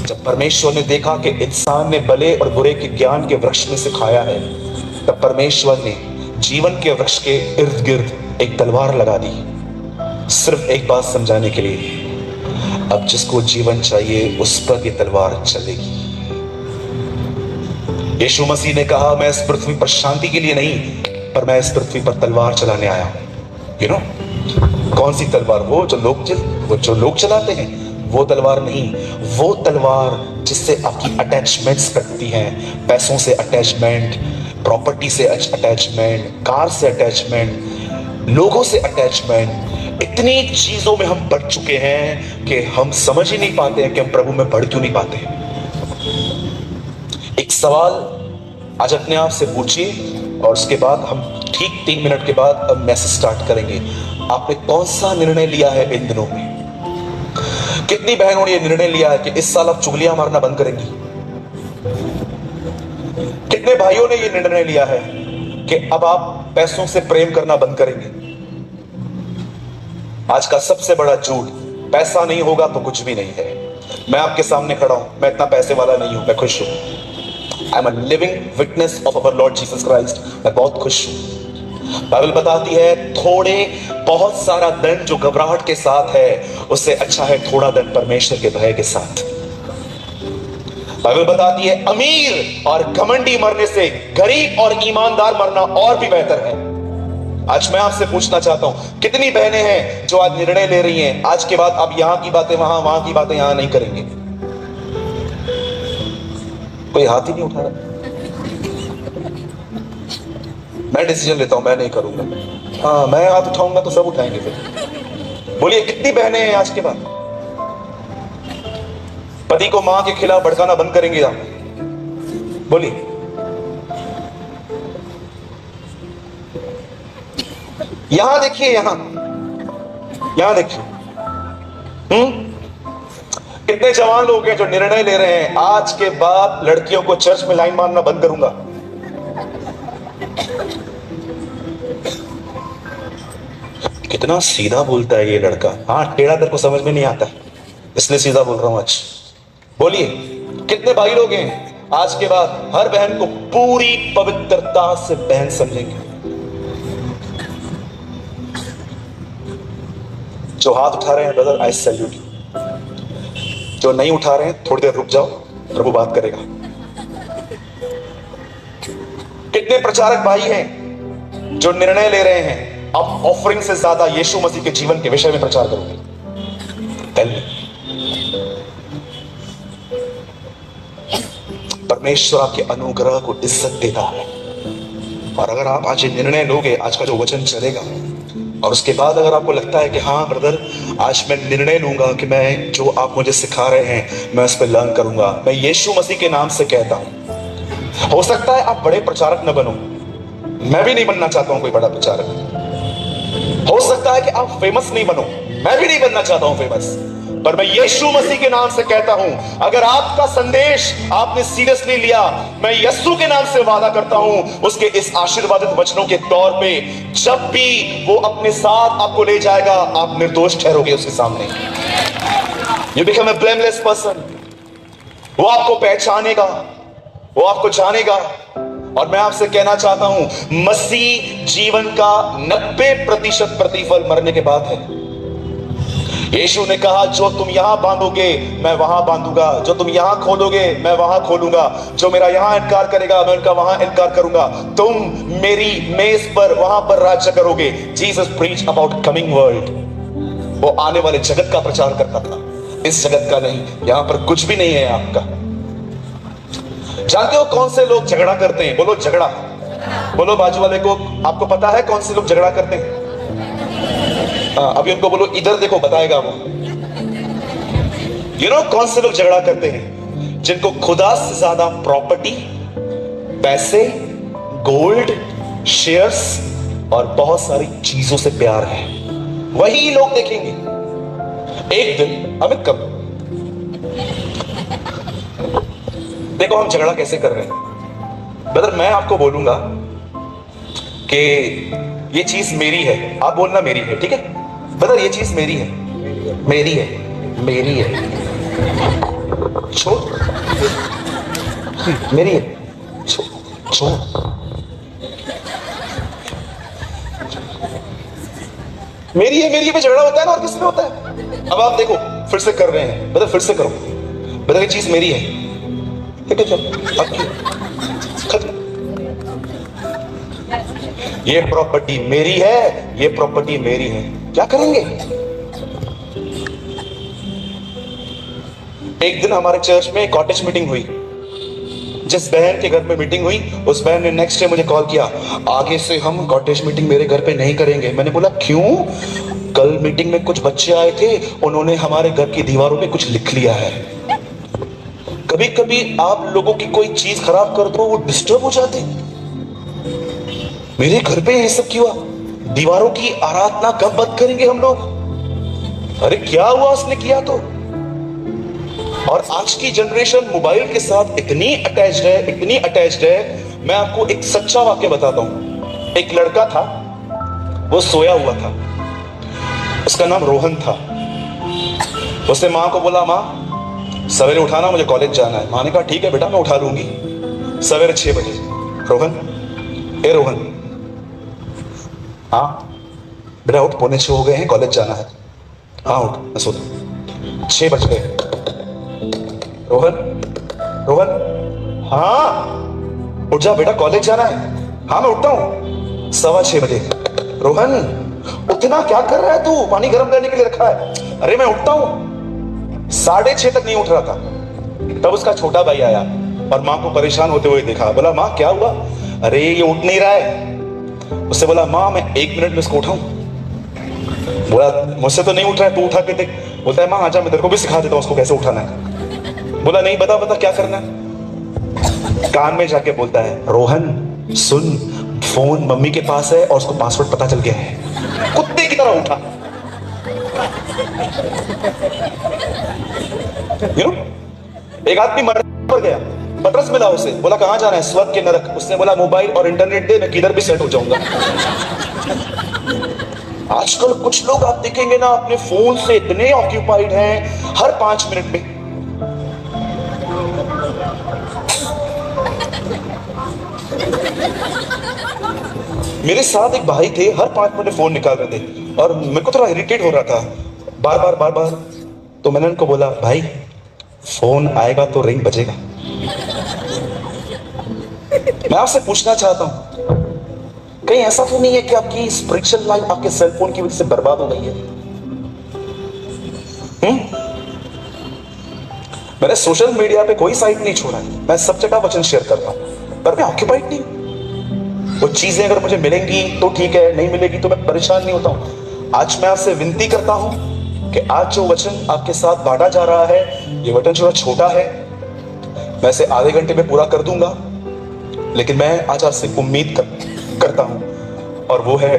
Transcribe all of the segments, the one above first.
जब परमेश्वर ने देखा कि इंसान ने भले और बुरे के ज्ञान के वृक्ष में से खाया है, तब परमेश्वर ने जीवन के वृक्ष के इर्द गिर्द एक तलवार लगा दी, सिर्फ एक बात समझाने के लिए, अब जिसको जीवन चाहिए उस पर ये तलवार चलेगी। यीशु मसीह ने कहा, मैं इस पृथ्वी पर शांति के लिए नहीं, पर मैं इस पृथ्वी पर तलवार चलाने आया हूं। यू नो कौन सी तलवार? वो जो लोग चलाते हैं, वो तलवार नहीं, वो तलवार जिससे आपकी अटैचमेंट्स कटती हैं, पैसों से अटैचमेंट, प्रॉपर्टी से अटैचमेंट, कार से अटैचमेंट, लोगों से अटैचमेंट। इतनी चीजों में हम बढ़ चुके हैं कि हम समझ ही नहीं पाते हैं कि हम प्रभु में बढ़ क्यों नहीं पाते। एक सवाल आज अपने आप से पूछिए और उसके बाद हम ठीक 3 मिनट के बाद अब मैसेज स्टार्ट करेंगे। आपने कौन सा निर्णय लिया है इन दिनों में? कितनी बहनों ने यह निर्णय लिया है कि इस साल आप चुगलियां मारना बंद करेंगी? कितने भाइयों ने यह निर्णय लिया है कि अब आप पैसों से प्रेम करना बंद करेंगे? आज का सबसे बड़ा झूठ, पैसा नहीं होगा तो कुछ भी नहीं है। मैं आपके सामने खड़ा हूं, मैं इतना पैसे वाला नहीं हूं, मैं खुश हूं। I am a living witness of our Lord Jesus Christ. मैं बहुत खुश हूं। बाइबल बताती है बहुत सारा धन जो घबराहट के साथ है, उससे अच्छा है थोड़ा धन परमेश्वर के भय के साथ। बाइबल बताती है अमीर और घमंडी मरने से गरीब और ईमानदार मरना और भी बेहतर है। आज मैं आपसे पूछना चाहता हूं, कितनी बहनें हैं जो आज निर्णय ले रही हैं, आज के बाद अब यहां की बातें वहां, वहां की बातें यहां नहीं करेंगे? कोई हाथ ही नहीं उठा रहा। मैं डिसीजन लेता हूं, मैं नहीं करूंगा। हाँ, मैं हाथ उठाऊंगा तो सब उठाएंगे। फिर बोलिए कितनी बहनें हैं आज के बाद पति को मां के खिलाफ भड़काना बंद करेंगे आप? बोलिए। यहां देखिए, यहां देखिए। कितने जवान लोग हैं जो निर्णय ले रहे हैं, आज के बाद लड़कियों को चर्च में लाइन मारना बंद करूंगा। कितना सीधा बोलता है ये लड़का। हाँ, टेढ़ा दर को समझ में नहीं आता, इसलिए सीधा बोल रहा हूं आज। बोलिए कितने भाई लोग हैं आज के बाद हर बहन को पूरी पवित्रता से बहन समझेंगे? जो हाथ उठा रहे हैं ब्रदर, आई सैल्यूट यू। जो नहीं उठा रहे हैं, थोड़ी देर रुक जाओ, प्रभु बात करेगा। कितने प्रचारक भाई हैं जो निर्णय ले रहे हैं, अब ऑफरिंग से ज्यादा यीशु मसीह के जीवन के विषय में प्रचार करोगे? परमेश्वर आपके अनुग्रह को इज्जत देता है। और अगर आप आज निर्णय लोगे, आज का जो वचन चलेगा, और उसके बाद अगर आपको लगता है कि हाँ ब्रदर, आज मैं निर्णय लूंगा कि मैं जो आप मुझे सिखा रहे हैं मैं उस पर लर्न करूंगा, मैं यीशु मसीह के नाम से कहता हूं। हो सकता है आप बड़े प्रचारक न बनो, मैं भी नहीं बनना चाहता हूं कोई बड़ा प्रचारक। हो सकता है कि आप फेमस नहीं बनो, मैं भी नहीं बनना चाहता हूं फेमस, पर मैं यीशु मसीह के नाम से कहता हूं, अगर आपका संदेश आपने सीरियसली लिया, मैं यीशु के नाम से वादा करता हूं, उसके इस आशीर्वादित वचनों के तौर पे जब भी वो अपने साथ आपको ले जाएगा, आप निर्दोष ठहरोगे उसके सामने। You become a blameless person। वो आपको पहचानेगा, वो आपको जानेगा। और मैं आपसे कहना चाहता हूं, मसीह जीवन का 90% प्रतिफल मरने के बाद है। यीशु ने कहा, जो तुम यहां बांधोगे मैं वहां बांधूंगा, जो तुम यहां खोलोगे मैं वहां खोलूंगा, जो मेरा यहां इनकार करेगा मैं उनका वहां इनकार करूंगा। तुम मेरी मेज पर वहां पर राज्य करोगे। Jesus preach about coming world. वो आने वाले जगत का प्रचार करता था, इस जगत का नहीं। यहां पर कुछ भी नहीं है आपका। जानते हो कौन से लोग झगड़ा करते हैं? बोलो झगड़ा। बोलो बाजू वाले को, आपको पता है कौन से लोग झगड़ा करते हैं? अभी उनको बोलो इधर देखो, बताएगा वो। यू नो कौन से लोग झगड़ा करते हैं? जिनको खुदा से ज्यादा प्रॉपर्टी, पैसे, गोल्ड, शेयर्स और बहुत सारी चीजों से प्यार है, वही लोग देखेंगे एक दिन अमित कब। देखो हम झगड़ा कैसे कर रहे हैं ब्रदर। मैं आपको बोलूंगा कि ये चीज मेरी है, आप बोलना मेरी है, ठीक है ब्रदर? ये चीज मेरी है, मेरी है, मेरी है। छोड़, मेरी है, छोड़ छोड़। मेरी पे झगड़ा होता है ना, और किसमें होता है? अब आप देखो, फिर से कर रहे हैं, मतलब फिर से करो, मतलब ये चीज मेरी है, ठीक है, चलो आपकी खत्म। ये प्रॉपर्टी मेरी है, ये प्रॉपर्टी मेरी है, क्या करेंगे? एक दिन हमारे चर्च में कॉटेज मीटिंग हुई। जिस बहन के घर में मीटिंग हुई, उस बहन ने नेक्स्ट डे मुझे कॉल किया, आगे से हम कॉटेज मीटिंग मेरे घर पे नहीं करेंगे। मैंने बोला क्यों? कल मीटिंग में कुछ बच्चे आए थे, उन्होंने हमारे घर की दीवारों पे कुछ लिख लिया है। कभी कभी आप लोगों की कोई चीज खराब कर दो, वो डिस्टर्ब हो जाते। मेरे घर पे ये सब क्यों? दीवारों की आराधना कब बंद करेंगे हम लोग? अरे क्या हुआ उसने किया तो? और आज की जनरेशन मोबाइल के साथ इतनी अटैच्ड है, इतनी अटैच्ड है। मैं आपको एक सच्चा वाक्य बताता हूं। एक लड़का था, वो सोया हुआ था, उसका नाम रोहन था। उसने मां को बोला, मां सवेरे उठाना, मुझे कॉलेज जाना है। मां ने कहा ठीक है बेटा, मैं उठा लूंगी। सवेरे 6 बजे, रोहन, ए रोहन, हाँ बेटा उठ, 6:45 हो गए हैं, कॉलेज जाना है। हाँ उठ, मैं सोता। 6 बज गए। रोहन, रोहन, हाँ उठ जा बेटा, कॉलेज जाना है। हाँ मैं उठता हूँ। 6:15 बजे। रोहन उठना, क्या कर रहा है तू? पानी गर्म करने के लिए रखा है। अरे मैं उठता हूँ। 6:30 तक नहीं उठ रहा था। तब उसका छोटा भाई आया और माँ को परेशान होते हुए देखा। बोला माँ क्या हुआ? अरे ये उठ नहीं रहा है। उससे बोला माँ मैं 1 मिनट में इसको उठाऊं? बोला मुझसे तो नहीं उठ रहा है, तू उठा के देख। बोलता है माँ आजा, मैं तेरे को भी सिखा देता हूँ उसको कैसे उठाना है। बोला नहीं, बता बता क्या करना है। कान में जाके बोलता है, रोहन सुन, फोन मम्मी के पास है और उसको पासवर्ड पता चल गया है। कुत्ते की तरह उठा। एक आदमी मर गया, पतरस मिला उसे, बोला कहां जाना है? स्वर्ग के नरक। उसने बोला मोबाइल और इंटरनेट दे, मैं किधर भी सेट हो जाऊंगा। आजकल कुछ लोग आप देखेंगे ना, अपने फोन से इतने ऑक्यूपाइड हैं, हर 5 मिनट में। मेरे साथ एक भाई थे, हर 5 मिनट फोन निकाल रहे थे और मेरे को थोड़ा इरिटेट हो रहा था, बार बार। तो मैंने उनको बोला भाई फोन आएगा तो रिंग बजेगा। मैं आपसे पूछना चाहता हूं, कहीं ऐसा तो नहीं है कि आपकी स्पिरिचुअल लाइफ आपके सेलफोन की वजह से बर्बाद हो गई है? मैंने सोशल मीडिया पे कोई साइट नहीं छोड़ा है, मैं सब जगह वचन शेयर करता हूं, पर मैं ऑक्यूपाइड नहीं हूं। वो चीजें अगर मुझे मिलेंगी तो ठीक है, नहीं मिलेगी तो मैं परेशान नहीं होता हूं। आज मैं आपसे विनती करता हूं कि आज जो वचन आपके साथ बांटा जा रहा है, ये वचन जो छोटा है, मैं इसे आधे घंटे में पूरा कर दूंगा, लेकिन मैं आज आपसे उम्मीद करता हूं, और वो है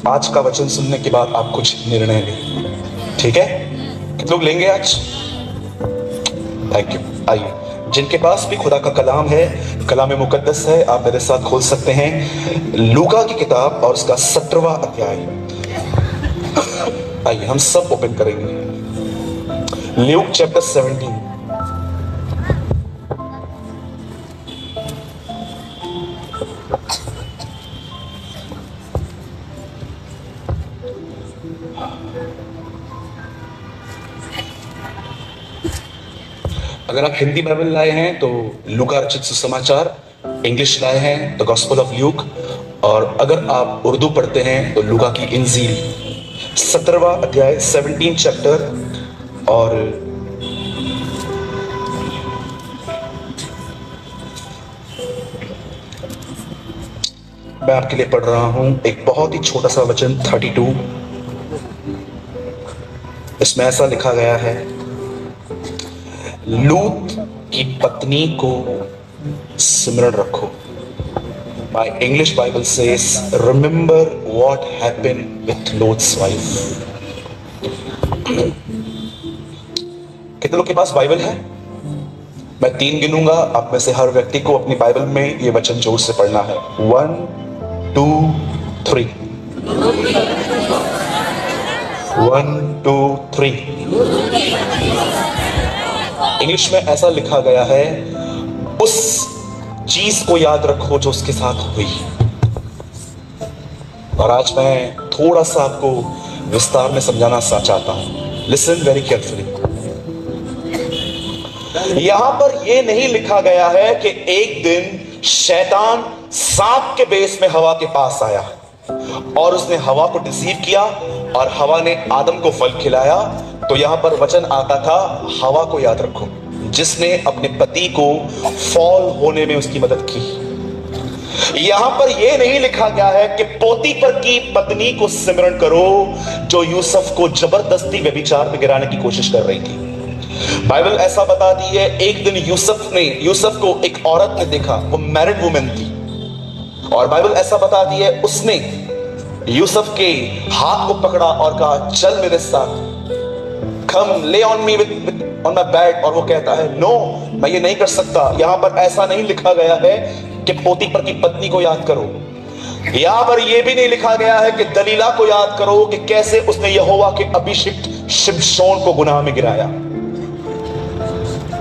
आज का वचन सुनने के बाद आप कुछ निर्णय लें। ठीक है? कितने लोग लेंगे आज? Thank you. आइए, जिनके पास भी खुदा का कलाम है, कलाम मुकद्दस है, आप मेरे साथ खोल सकते हैं लूका की किताब और उसका 17वां अध्याय। आइए हम सब ओपन करेंगे ल्यूक चैप्टर 17। अगर आप हिंदी बाइबल लाए हैं तो लूका रचित सुसमाचार, इंग्लिश लाए हैं द गॉस्पेल ऑफ ल्यूक, और अगर आप उर्दू पढ़ते हैं तो लूका की इंजील 17वां अध्याय 17 चैप्टर। और मैं आपके लिए पढ़ रहा हूं एक बहुत ही छोटा सा वचन 32। इसमें ऐसा लिखा गया है, लूत की पत्नी को सिमरन रखो। My English Bible says, remember what happened with Lot's wife. कितने लोग के पास बाइबल है? मैं 3 गिनूंगा, आप में से हर व्यक्ति को अपनी बाइबल में ये वचन जोर से पढ़ना है। 1 2 3। 1 2 3। इंग्लिश में ऐसा लिखा गया है, उस चीज को याद रखो जो उसके साथ हुई। और आज मैं थोड़ा सा आपको विस्तार में समझाना चाहता हूं। Listen very carefully. यहां पर यह नहीं लिखा गया है कि एक दिन शैतान सांप के बेस में हवा के पास आया और उसने हवा को डिसीव किया और हवा ने आदम को फल खिलाया। तो यहां पर वचन आता था, हवा को याद रखो जिसने अपने पति को फॉल होने में उसकी मदद की। यहां पर यह नहीं लिखा गया है कि पोतीफर की पत्नी को सिमरण करो जो यूसुफ को जबरदस्ती व्यभिचार में गिराने की कोशिश कर रही थी। बाइबल ऐसा बताती है, एक दिन यूसुफ को एक औरत ने देखा, वो मैरिड वुमेन थी, और बाइबल ऐसा बताती है उसने यूसुफ के हाथ को पकड़ा और कहा, चल मेरे साथ, कम ले on me with on my bed. और वो कहता है, नो, मैं ये नहीं कर सकता। यहां पर ऐसा नहीं लिखा गया है कि पोतीफर की पत्नी को याद करो। यहां पर यह भी नहीं लिखा गया है कि दलीला को याद करो कि कैसे उसने यहोवा के अभिषिक्त शिमशोन को गुनाह में गिराया।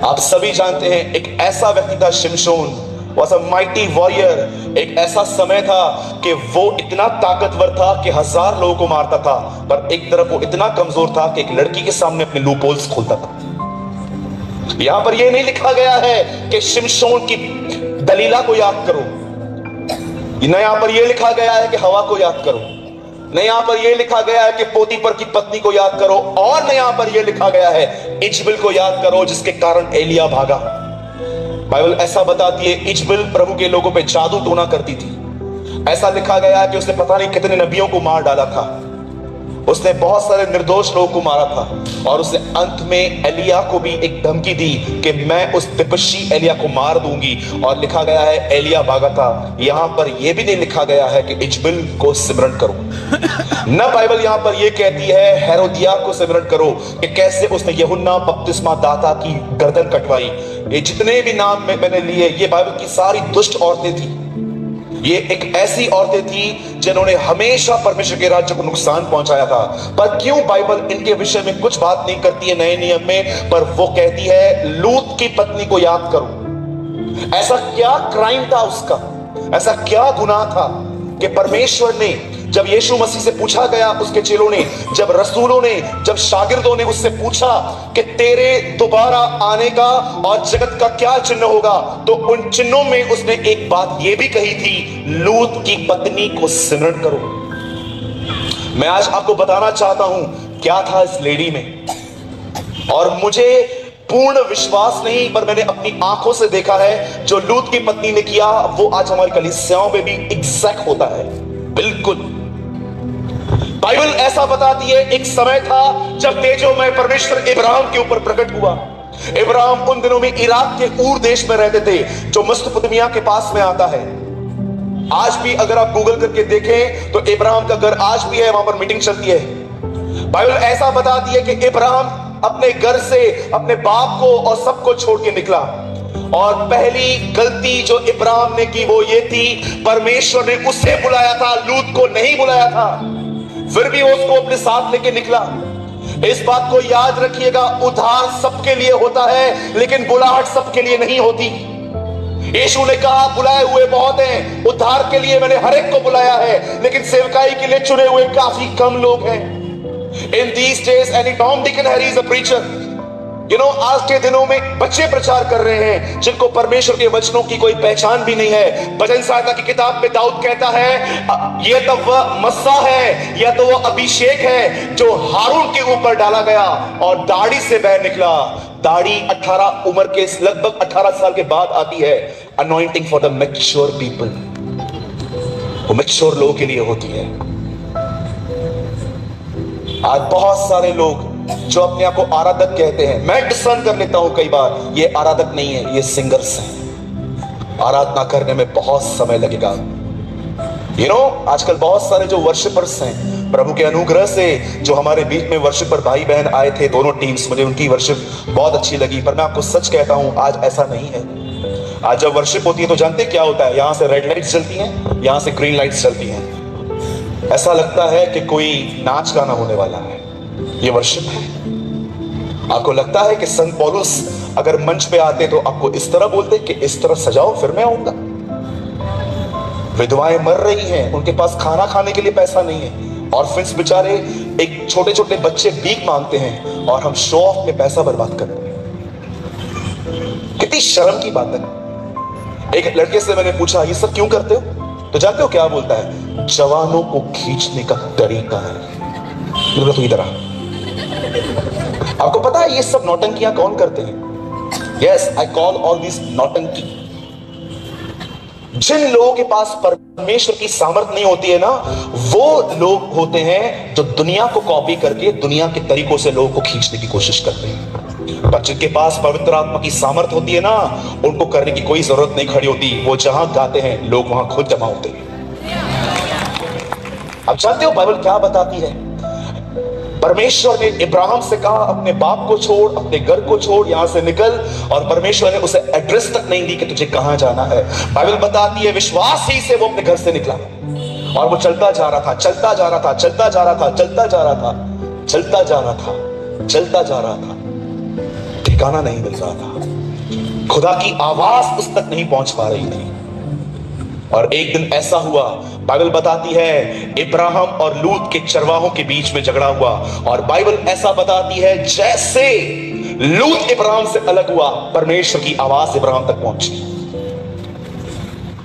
आप सभी जानते हैं एक ऐसा व्यक्ति था शिमशोन, was a mighty warrior। एक ऐसा समय था कि वो इतना ताकतवर था कि 1000 लोगों को मारता था, पर एक तरफ वो इतना कमजोर था कि एक लड़की के सामने अपने लूपहोल्स खोलता था। यहां पर यह नहीं लिखा गया है कि शिमशोन की दलीला को याद करो, न यहां पर यह लिखा गया है कि हवा को याद करो, न यहां पर यह लिखा गया है कि पोतीफर की पत्नी को याद करो, और न यहां पर यह लिखा गया है इजबेल को याद करो जिसके कारण एलिया भागा। बाइबल ऐसा बताती है इजबेल प्रभु के लोगों पे जादू टोना करती थी। ऐसा लिखा गया है कि उसने पता नहीं कितने नबियों को मार डाला था, उसने बहुत सारे निर्दोष लोगों को मारा था, और उसने अंत में एलिया को भी एक धमकी दी कि मैं उस तिपस्वी एलिया को मार दूंगी, और लिखा गया है एलिया भागा था। यहां पर यह भी नहीं लिखा गया है कि इजबेल को सिमरण करो। न बाइबल यहां पर यह कहती है हेरोदिया को सिमरण करो कि कैसे उसने यूहन्ना बपतिस्मा दाता की गर्दन कटवाई। ये जितने भी नाम मैंने लिए, ये बाइबल की सारी दुष्ट औरतें थी। ये एक ऐसी औरतें थी जिन्होंने हमेशा परमेश्वर के राज्य को नुकसान पहुंचाया था। पर क्यों बाइबल इनके विषय में कुछ बात नहीं करती है नए नियम में, पर वो कहती है लूत की पत्नी को याद करो। ऐसा क्या क्राइम था उसका, ऐसा क्या गुनाह था कि परमेश्वर ने, जब यीशु मसीह से पूछा गया, उसके चेलों ने, जब रसूलों ने, जब शागिर्दों ने उससे पूछा कि तेरे दोबारा आने का और जगत का क्या चिन्ह होगा, तो उन चिन्हों में उसने एक बात यह भी कही थी, लूत की पत्नी को सिमरण करो। मैं आज आपको बताना चाहता हूं क्या था इस लेडी में, और मुझे पूर्ण विश्वास नहीं, पर मैंने अपनी आंखों से देखा है जो लूत की पत्नी ने किया वो आज हमारी कलीसियाओं में भी एग्जैक्ट होता है, बिल्कुल। बाइबल ऐसा बताती है एक समय था जब तेजोमय परमेश्वर इब्राहिम के ऊपर प्रकट हुआ। इब्राहिम उन दिनों में इराक के ऊर देश में रहते थे जो मेसोपोटामिया के पास में आता है। आज भी अगर आप गूगल करके देखें तो इब्राहिम का घर आज भी है, वहां पर मीटिंग चलती है। बाइबल ऐसा बताती है कि इब्राहिम अपने घर से अपने बाप को और सबको छोड़ के निकला, और पहली गलती जो इब्राहिम ने की वो ये थी, परमेश्वर ने उसे बुलाया था, लूत को नहीं बुलाया था, फिर भी उसको अपने साथ लेके निकला। इस बात को याद रखिएगा, उद्धार सबके लिए होता है लेकिन बुलाहट सबके लिए नहीं होती। यीशु ने कहा बुलाए हुए बहुत हैं, उद्धार के लिए मैंने हर एक को बुलाया है, लेकिन सेवकाई के लिए चुने हुए काफी कम लोग हैं। In these days, any Tom, Dick and Harry is a preacher. You know, आज के दिनों में बच्चे प्रचार कर रहे हैं जिनको परमेश्वर के वचनों की कोई पहचान भी नहीं है। भजन संहिता की किताब में दाऊद कहता है, ये तो वह मस्सा है या तो वह अभिषेक है जो हारून के ऊपर डाला गया और दाढ़ी से बह निकला। दाढ़ी 18 उम्र के लगभग 18 साल के बाद आती है। Anointing for the mature people, वो मैच्योर लोगों के लिए होती है। आज बहुत सारे लोग जो अपने आप को आराधक कहते हैं, मैं डिस्कर्न कर लेता हूं कई बार, ये आराधक नहीं है, ये सिंगर्स हैं। आराधना करने में बहुत समय लगेगा। आजकल बहुत सारे जो वर्शिपर्स हैं, प्रभु के अनुग्रह से जो हमारे बीच में वर्शिपर भाई बहन आए थे, दोनों टीम्स, मुझे उनकी वर्शिप बहुत अच्छी लगी। पर मैं आपको सच कहता हूं आज ऐसा नहीं है। आज जब वर्शिप होती है तो जानते क्या होता है, यहां से रेड लाइट्स जलती हैं, यहां से ग्रीन लाइट्स जलती हैं। ऐसा लगता है कि कोई नाच गाना होने वाला है। ये वर्शिप है। आपको लगता है कि संत पौलुस अगर मंच पे आते तो आपको इस तरह बोलते कि इस तरह सजाओ फिर मैं आऊंगा। विधवाएं मर रही हैं, उनके पास खाना खाने के लिए पैसा नहीं है, ऑर्फन्स बेचारे एक छोटे छोटे बच्चे भीख मांगते हैं और हम शो ऑफ में पैसा बर्बाद करते हैं। कितनी शर्म की बात है। एक लड़के से मैंने पूछा ये सब क्यों करते हो, तो जानते हो क्या बोलता है, जवानों को खींचने का तरीका है। की तरह आपको पता है ये सब नौटंकियां कौन करते हैं? Yes, I call all this नौटंकी। जिन लोगों के पास परमेश्वर की सामर्थ नहीं होती है ना, वो लोग होते हैं जो दुनिया को कॉपी करके दुनिया के तरीकों से लोगों को खींचने की कोशिश करते हैं। पर जिनके पास पवित्र आत्मा की सामर्थ होती है ना, उनको करने की कोई जरूरत नहीं खड़ी होती। वो जहां गाते हैं लोग वहां खुद जमा होते हैं। अब जानते हो बाइबल क्या बताती है? परमेश्वर ने इब्राहिम से कहा अपने बाप को छोड़, अपने घर को छोड़, यहां से निकल, और परमेश्वर ने उसे एड्रेस तक नहीं दी कि तुझे कहां जाना है। बाइबल बताती है विश्वास ही से वो अपने घर से निकला और वो चलता जा रहा था, चलता जा रहा था, चलता जा रहा था, चलता जा रहा था, चलता जा रहा था, चलता जा रहा था, ठिकाना नहीं मिल रहा था, खुदा की आवाज उस तक नहीं पहुंच पा रही थी। और एक दिन ऐसा हुआ, बाइबल बताती है इब्राहिम और लूत के चरवाहों के बीच में झगड़ा हुआ, और बाइबल ऐसा बताती है जैसे लूत इब्राहिम से अलग हुआ, परमेश्वर की आवाज इब्राहिम तक पहुंची।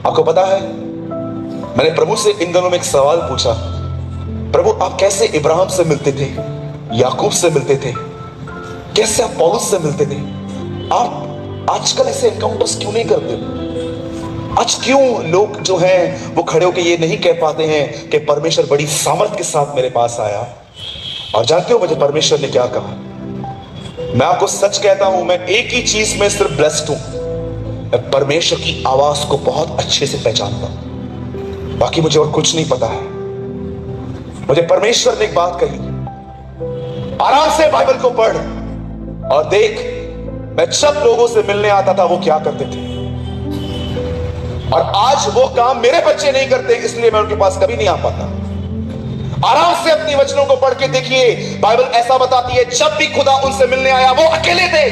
आपको पता है मैंने प्रभु से इन दिनों में एक सवाल पूछा, प्रभु आप कैसे इब्राहिम से मिलते थे, याकूब से मिलते थे, कैसे आप पौलुस से मिलते थे, आप आजकल ऐसे एनकाउंटर्स क्यों नहीं करते? आज क्यों लोग जो हैं वो खड़े होकर ये नहीं कह पाते हैं कि परमेश्वर बड़ी सामर्थ के साथ मेरे पास आया? और जानते हो मुझे परमेश्वर ने क्या कहा? मैं आपको सच कहता हूं, मैं एक ही चीज में सिर्फ ब्लेस्ड हूं, मैं परमेश्वर की आवाज को बहुत अच्छे से पहचानता हूं, बाकी मुझे और कुछ नहीं पता है। मुझे परमेश्वर ने एक बात कही, आराम से बाइबल को पढ़ और देख, मैं जब लोगों से मिलने आता था वो क्या करते थे, और आज वो काम मेरे बच्चे नहीं करते, इसलिए मैं उनके पास कभी नहीं आ पाता। आराम से अपनी वचनों को पढ़ के देखिए, बाइबल ऐसा बताती है जब भी खुदा उनसे मिलने आया वो अकेले थे।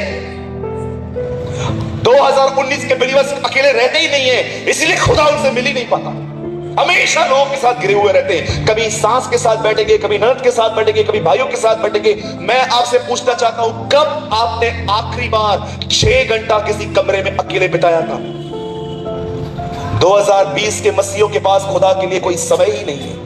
2019 के बिलीवर्स अकेले रहते ही नहीं है, इसलिए खुदा उनसे मिल ही नहीं पाता। हमेशा लोगों के साथ घिरे हुए रहते हैं, कभी सास के साथ बैठेंगे, कभी ननद के साथ बैठेंगे, कभी भाइयों के साथ बैठेंगे। मैं आपसे पूछना चाहता हूं, कब आपने आखिरी बार 6 घंटा किसी कमरे में अकेले बिताया था? 2020 के मसीहों के पास खुदा के लिए कोई समय ही नहीं है।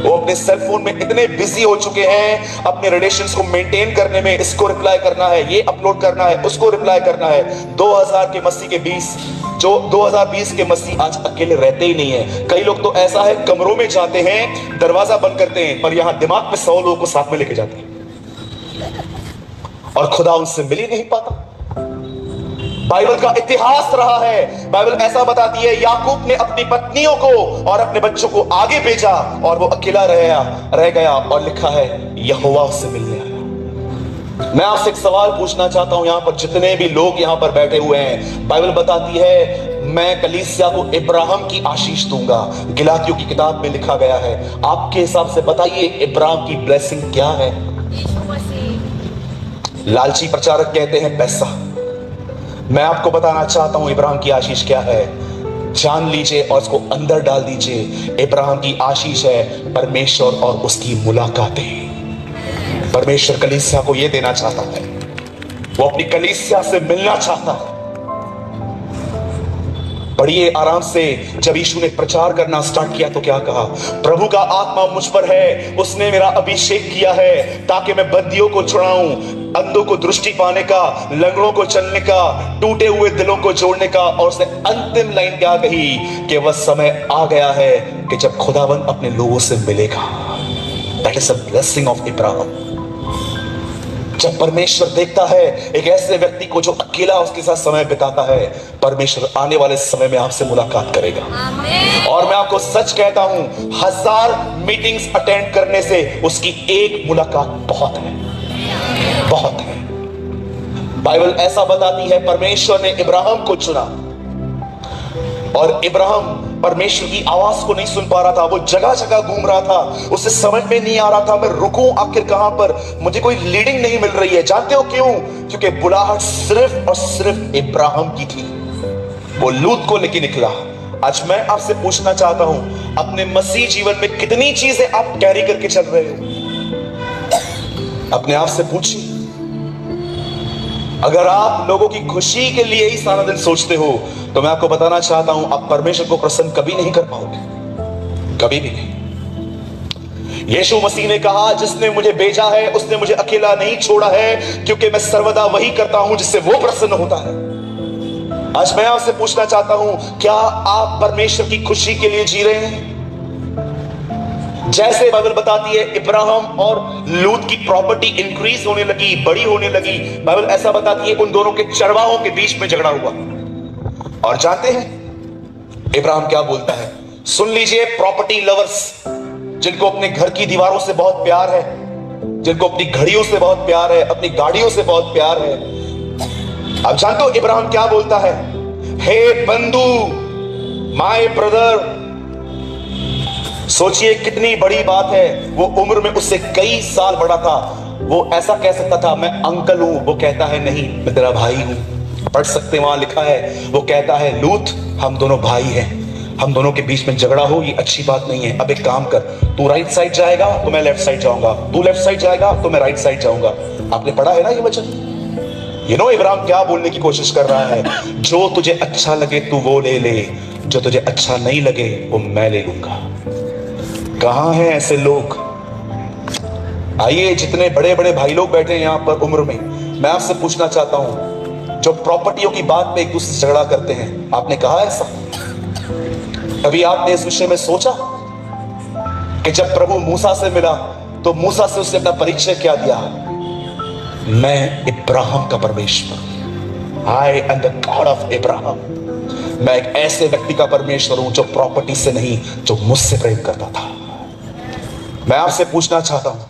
वो अपने सेल फोन में इतने बिजी हो चुके हैं अपने रिलेशंस को मेंटेन करने में, इसको रिप्लाई करना है, ये अपलोड करना है, उसको रिप्लाई करना है। 2020 के मसीह आज अकेले रहते ही नहीं है। कई लोग तो ऐसा है कमरों में जाते हैं, दरवाजा बंद करते हैं, पर यहां दिमाग में 100 लोगों को साथ में लेके जाते हैं और खुदा उनसे मिल ही नहीं पाता। बाइबल का इतिहास रहा है, बाइबल ऐसा बताती है याकूब ने अपनी पत्नियों को और अपने बच्चों को आगे भेजा और वो अकेला रह गया, और लिखा है यहोवा उससे मिलने आया। मैं आपसे एक सवाल पूछना चाहता हूं, यहां पर जितने भी लोग यहां पर बैठे हुए हैं, बाइबल बताती है मैं कलीसिया को इब्राहिम की आशीष दूंगा। गलातियों की किताब में लिखा गया है। आपके हिसाब से बताइए इब्राहिम की ब्लेसिंग क्या है? लालची प्रचारक कहते हैं पैसा। मैं आपको बताना चाहता हूं इब्राहिम की आशीष क्या है, जान लीजिए और उसको अंदर डाल दीजिए। इब्राहिम की आशीष है परमेश्वर और उसकी मुलाकातें। परमेश्वर कलीसिया को यह देना चाहता है, वो अपनी कलीसिया से मिलना चाहता है। पढ़िए आराम से, जब यीशु ने प्रचार करना स्टार्ट किया तो क्या कहा? प्रभु का आत्मा मुझ पर है, उसने मेरा अभिषेक किया है ताकि मैं बंदियों को छुड़ाऊं, अंधों को दृष्टि पाने का, लंगड़ों को चलने का, टूटे हुए दिलों को जोड़ने का। और उसने अंतिम लाइन क्या कही कि वह समय आ गया है कि जब खुदावंद अपने लोगों से मिलेगा। That is a blessing of Ibrahim. जब परमेश्वर देखता है एक ऐसे व्यक्ति को जो अकेला उसके साथ समय बिताता है, परमेश्वर आने वाले समय में आपसे मुलाकात करेगा। और मैं आपको सच कहता हूं, 1000 मीटिंग्स अटेंड करने से उसकी एक मुलाकात बहुत है, बहुत है। बाइबल ऐसा बताती है परमेश्वर ने इब्राहिम को चुना। और इब्राहिम परमेश्वर की आवाज को नहीं सुन पा रहा था, वो जगह जगह घूम रहा था, उसे समझ में नहीं आ रहा था मैं रुकूं आखिर कहां पर, मुझे कोई लीडिंग नहीं मिल रही है। जानते हो क्यों? क्योंकि बुलाहट सिर्फ और सिर्फ इब्राहिम की थी। वो लूत को लेके निकला। आज मैं आपसे पूछना चाहता हूं, अपने मसीह जीवन में कितनी चीजें आप कैरी करके चल रहे हो? अपने आप से पूछिए। अगर आप लोगों की खुशी के लिए ही सारा दिन सोचते हो तो मैं आपको बताना चाहता हूं, आप परमेश्वर को प्रसन्न कभी नहीं कर पाओगे, कभी भी नहीं। यीशु मसीह ने कहा, जिसने मुझे भेजा है उसने मुझे अकेला नहीं छोड़ा है, क्योंकि मैं सर्वदा वही करता हूं जिससे वो प्रसन्न होता है। आज मैं आपसे पूछना चाहता हूं, क्या आप परमेश्वर की खुशी के लिए जी रहे हैं? जैसे बाइबल बताती है इब्राहिम और लूत की प्रॉपर्टी इंक्रीज होने लगी, बड़ी होने लगी। बाइबल ऐसा बताती है उन दोनों के चरवाहों के बीच में झगड़ा हुआ। और जानते हैं इब्राहिम क्या बोलता है? सुन लीजिए प्रॉपर्टी लवर्स, जिनको अपने घर की दीवारों से बहुत प्यार है, जिनको अपनी घड़ियों से बहुत प्यार है, अपनी गाड़ियों से बहुत प्यार है। अब जानते हो इब्राहिम क्या बोलता है? हे बंधु, माय ब्रदर। सोचिए कितनी बड़ी बात है। वो उम्र में उससे कई साल बड़ा था। वो ऐसा कह सकता था मैं अंकल हूं, वो कहता है नहीं मैं तेरा भाई हूं। पढ़ सकते, वहां लिखा है, वो कहता है लूत हम दोनों भाई हैं, हम दोनों के बीच में झगड़ा हो ये अच्छी बात नहीं है। अब एक काम कर, तू राइट साइड जाएगा तो मैं लेफ्ट साइड जाऊंगा, तू लेफ्ट साइड जाएगा तो मैं राइट साइड जाऊंगा। आपने पढ़ा है ना ये वचन? इब्राहिम क्या बोलने की कोशिश कर रहा है? जो तुझे अच्छा लगे तू वो ले ले, जो तुझे अच्छा नहीं लगे वो मैं ले लूंगा। कहां हैं ऐसे लोग? आइए, जितने बड़े बड़े भाई लोग बैठे हैं यहां पर उम्र में, मैं आपसे पूछना चाहता हूं, जो प्रॉपर्टियों की बात पे एक दूसरे से झगड़ा करते हैं, आपने कहा ऐसा? कभी आपने इस विषय में सोचा कि जब प्रभु मूसा से मिला तो मूसा से उसने अपना परिचय क्या दिया? मैं इब्राहिम का परमेश्वर, I am the God of Ibrahim. मैं एक ऐसे व्यक्ति का परमेश्वर हूं जो प्रॉपर्टी से नहीं, जो मुझसे प्रेम करता था। मैं आपसे पूछना चाहता हूं,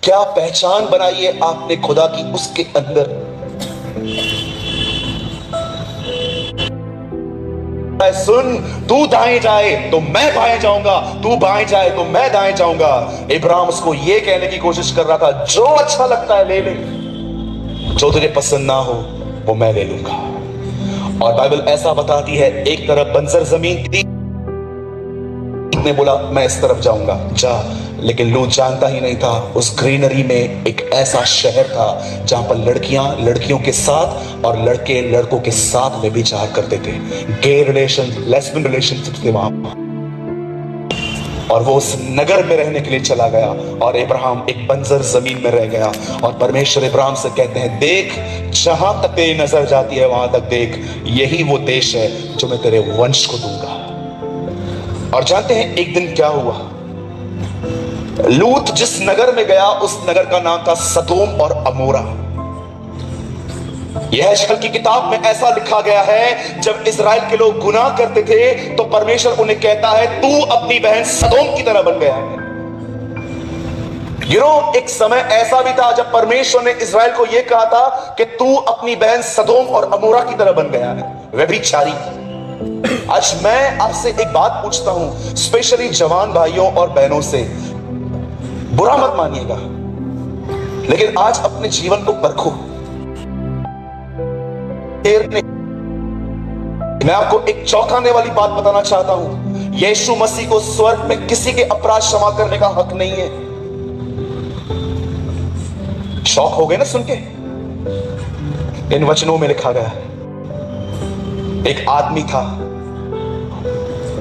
क्या पहचान बनाई है आपने खुदा की उसके अंदर? सुन, तू दाएं जाए तो मैं बाएं जाऊंगा, तू बाएं जाए तो मैं दाएं जाऊंगा। इब्राहिम उसको यह कहने की कोशिश कर रहा था, जो अच्छा लगता है ले ले, जो तुझे पसंद ना हो वो मैं ले लूंगा। और बाइबल ऐसा बताती है, एक तरफ बंजर जमीन थी, ने बोला मैं इस तरफ जाऊंगा, जा। लेकिन लूत जानता ही नहीं था उस ग्रीनरी में एक ऐसा शहर था जहां पर लड़कियां लड़कियों के साथ और लड़के लड़कों के साथ में विचार करते थे। गे रिलेशन, लेस्बियन रिलेशनशिप थे वहां। और वो उस नगर में रहने के लिए चला गया और इब्राहिम एक बंजर जमीन में रह गया। और परमेश्वर इब्राहिम से कहते हैं, देख जहां तक तेरी नजर जाती है वहां तक देख, यही वो देश है जो मैं तेरे वंश को दूंगा। और जानते हैं एक दिन क्या हुआ? लूत जिस नगर में गया उस नगर का नाम था सदोम और अमोरा। यह हजकल की किताब में ऐसा लिखा गया है, जब इजराइल के लोग गुनाह करते थे तो परमेश्वर उन्हें कहता है तू अपनी बहन सदोम की तरह बन गया है। एक समय ऐसा भी था जब परमेश्वर ने इजराइल को यह कहा था कि तू अपनी बहन सदोम और अमोरा की तरह बन गया है, व्यभिचारी। आज मैं आपसे एक बात पूछता हूं, स्पेशली जवान भाइयों और बहनों से, बुरा मत मानिएगा, लेकिन आज अपने जीवन को परखो। मैं आपको एक चौंकाने वाली बात बताना चाहता हूं, यीशु मसीह को स्वर्ग में किसी के अपराध क्षमा करने का हक नहीं है। शौक हो गए ना सुन के? इन वचनों में लिखा गया है, एक आदमी था,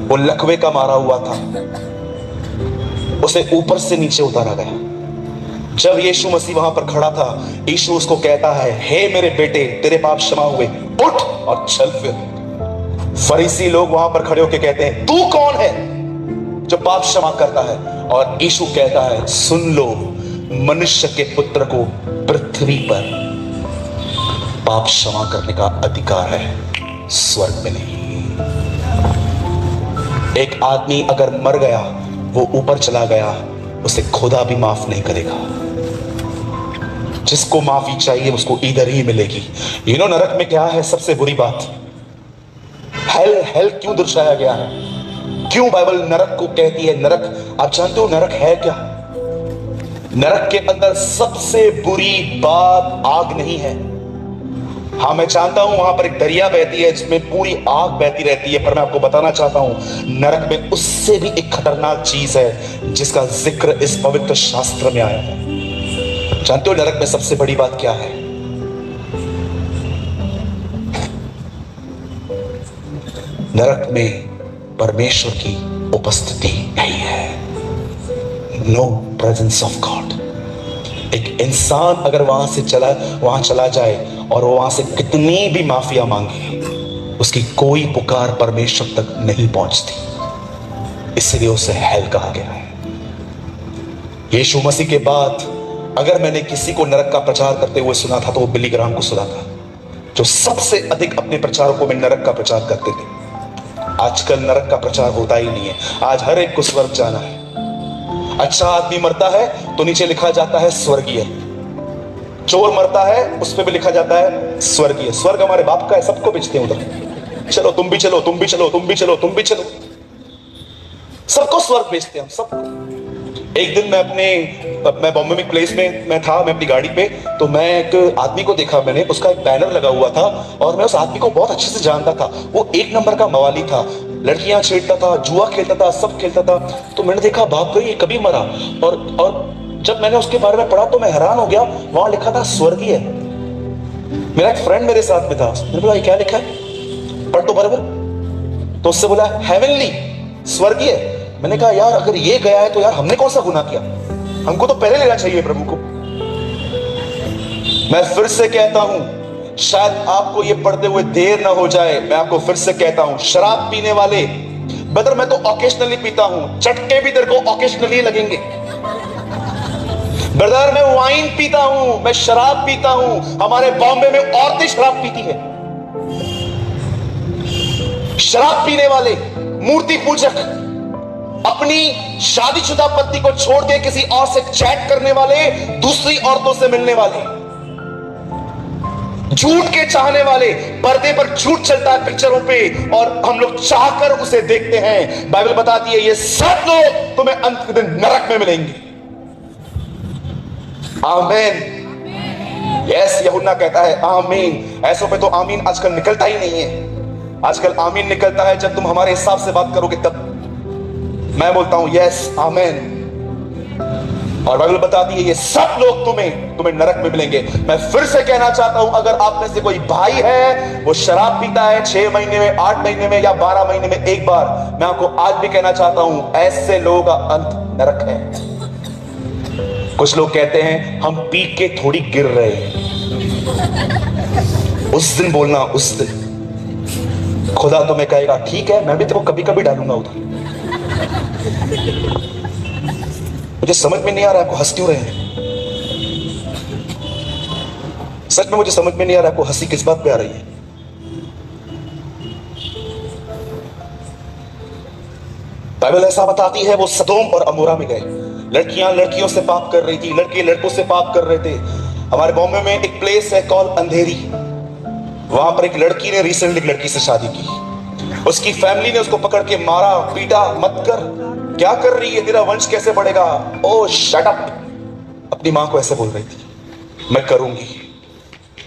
वो लकवे का मारा हुआ था, उसे ऊपर से नीचे उतारा गया। जब यीशु मसीह वहां पर खड़ा था, यीशु उसको कहता है, हे मेरे बेटे, तेरे पाप क्षमा हुए, उठ और चल फिर। फरीसी लोग वहां पर खड़े होकर कहते हैं, तू कौन है जो पाप क्षमा करता है? और यीशु कहता है, सुन लो, मनुष्य के पुत्र को पृथ्वी पर पाप क्षमा करने का अधिकार है, स्वर्ग में नहीं। एक आदमी अगर मर गया, वो ऊपर चला गया, उसे खुदा भी माफ नहीं करेगा। जिसको माफी चाहिए उसको इधर ही मिलेगी। नरक में क्या है सबसे बुरी बात? हेल हेल क्यों दर्शाया गया है, क्यों बाइबल नरक को कहती है नरक? आप जानते हो नरक है क्या? नरक के अंदर सबसे बुरी बात आग नहीं है। हाँ, मैं जानता हूं वहां पर एक दरिया बहती है जिसमें पूरी आग बहती रहती है, पर मैं आपको बताना चाहता हूं नरक में उससे भी एक खतरनाक चीज है जिसका जिक्र इस पवित्र शास्त्र में आया है। जानते हो नरक में सबसे बड़ी बात क्या है? नरक में परमेश्वर की उपस्थिति नहीं है। No presence of God. एक इंसान अगर वहां चला जाए और वो वहां से कितनी भी माफिया मांगे, उसकी कोई पुकार परमेश्वर तक नहीं पहुंचती। इसलिए उसे हेल कहा गया है। यीशु मसीह के बाद अगर मैंने किसी को नरक का प्रचार करते हुए सुना था तो वो बिली ग्राहम को सुना था, जो सबसे अधिक अपने प्रचारकों में नरक का प्रचार करते थे। आजकल नरक का प्रचार होता ही नहीं है। आज हर एक को स्वर्ग जाना है। अच्छा आदमी मरता है तो नीचे लिखा जाता है स्वर्गीय, चोर मरता है उस पर भी लिखा जाता है स्वर्गीय। स्वर्ग हमारे बाप का है, सबको भेजते हैं उधर। चलो तुम भी चलो, तुम भी चलो, तुम भी चलो, तुम भी चलो, सबको स्वर्ग भेजते हैं हम सबको। एक दिन मैं बॉम्बे में प्लेस में मैं था, मैं अपनी गाड़ी पे, तो मैं एक आदमी को देखा, मैंने उसका एक बैनर लगा हुआ था और मैं उस आदमी को बहुत अच्छे से जानता था। वो एक नंबर का मवाली था, लड़कियां छेड़ता था, जुआ खेलता था, सब खेलता था। तो मैंने देखा बाप रे ये कभी मरा, और जब मैंने उसके बारे में पढ़ा तो मैं हैरान हो गया। वहां लिखा था स्वर्गीय। मेरा एक फ्रेंड मेरे साथ में था, मैंने बोला ये क्या लिखा है, पढ़ तो बराबर। तो उससे बोला हेवनली, स्वर्गीय। मैंने कहा यार अगर ये गया है तो यार हमने कौन सा गुनाह किया, हमको तो पहले लेना चाहिए प्रभु को। मैं फिर से कहता हूं, शायद आपको ये पढ़ते हुए देर ना हो जाए, मैं आपको फिर से कहता हूं, शराब पीने वाले, ब्रदर मैं तो ऑकेशनली पीता हूं, चटके भी तेरे को ऑकेशनली लगेंगे। ब्रदर मैं वाइन पीता हूं, मैं शराब पीता हूं, हमारे बॉम्बे में औरतें शराब पीती है। शराब पीने वाले, मूर्ति पूजक, अपनी शादीशुदा पत्नी को छोड़ के किसी और से चैट करने वाले, दूसरी औरतों से मिलने वाले, झूठ के चाहने वाले, पर्दे पर झूठ चलता है पिक्चरों पे और हम लोग चाहकर उसे देखते हैं। बाइबल बताती है ये सब लोग तुम्हें अंत के दिन नरक में मिलेंगे। आमीन। यस, यूहन्ना कहता है आमीन। ऐसों पे तो आमीन आजकल निकलता ही नहीं है। आजकल आमीन निकलता है जब तुम हमारे हिसाब से बात करोगे तब। मैं बोलता हूं यस आमीन। और बाइबल बताती है ये सब लोग तुम्हें नरक में मिलेंगे। मैं फिर से कहना चाहता हूं, अगर आप में से कोई भाई है वो शराब पीता है 6 महीने में, 8 महीने में या 12 महीने में एक बार, मैं आपको आज भी कहना चाहता हूं ऐसे लोगों का अंत नरक है। कुछ लोग कहते हैं हम पी के थोड़ी गिर रहे हैं। उस दिन बोलना, उस दिन खुदा तुम्हें कहेगा ठीक है मैं भी तेरे को कभी कभी डालूंगा उधर। मुझे समझ में नहीं आ रहा आपको हंस क्यों रहे हैं। सच में मुझे समझ में नहीं आ रहा आपको हंसी किस बात पे आ रही है। बाइबल ऐसा बताती है वो सदोम और अमोरा में गए, लड़कियां लड़कियों से पाप कर रही थी, लड़के लड़कों से पाप कर रहे थे। हमारे बॉम्बे में एक प्लेस है कॉल अंधेरी, वहां पर एक लड़की ने रिसेंटली एक लड़की से शादी की। उसकी फैमिली ने उसको पकड़ के मारा, पीटा, मत कर, क्या कर रही है, तेरा वंश कैसे बढ़ेगा, ओ शट अप। अपनी मां को ऐसे बोल रही थी, मैं करूंगी।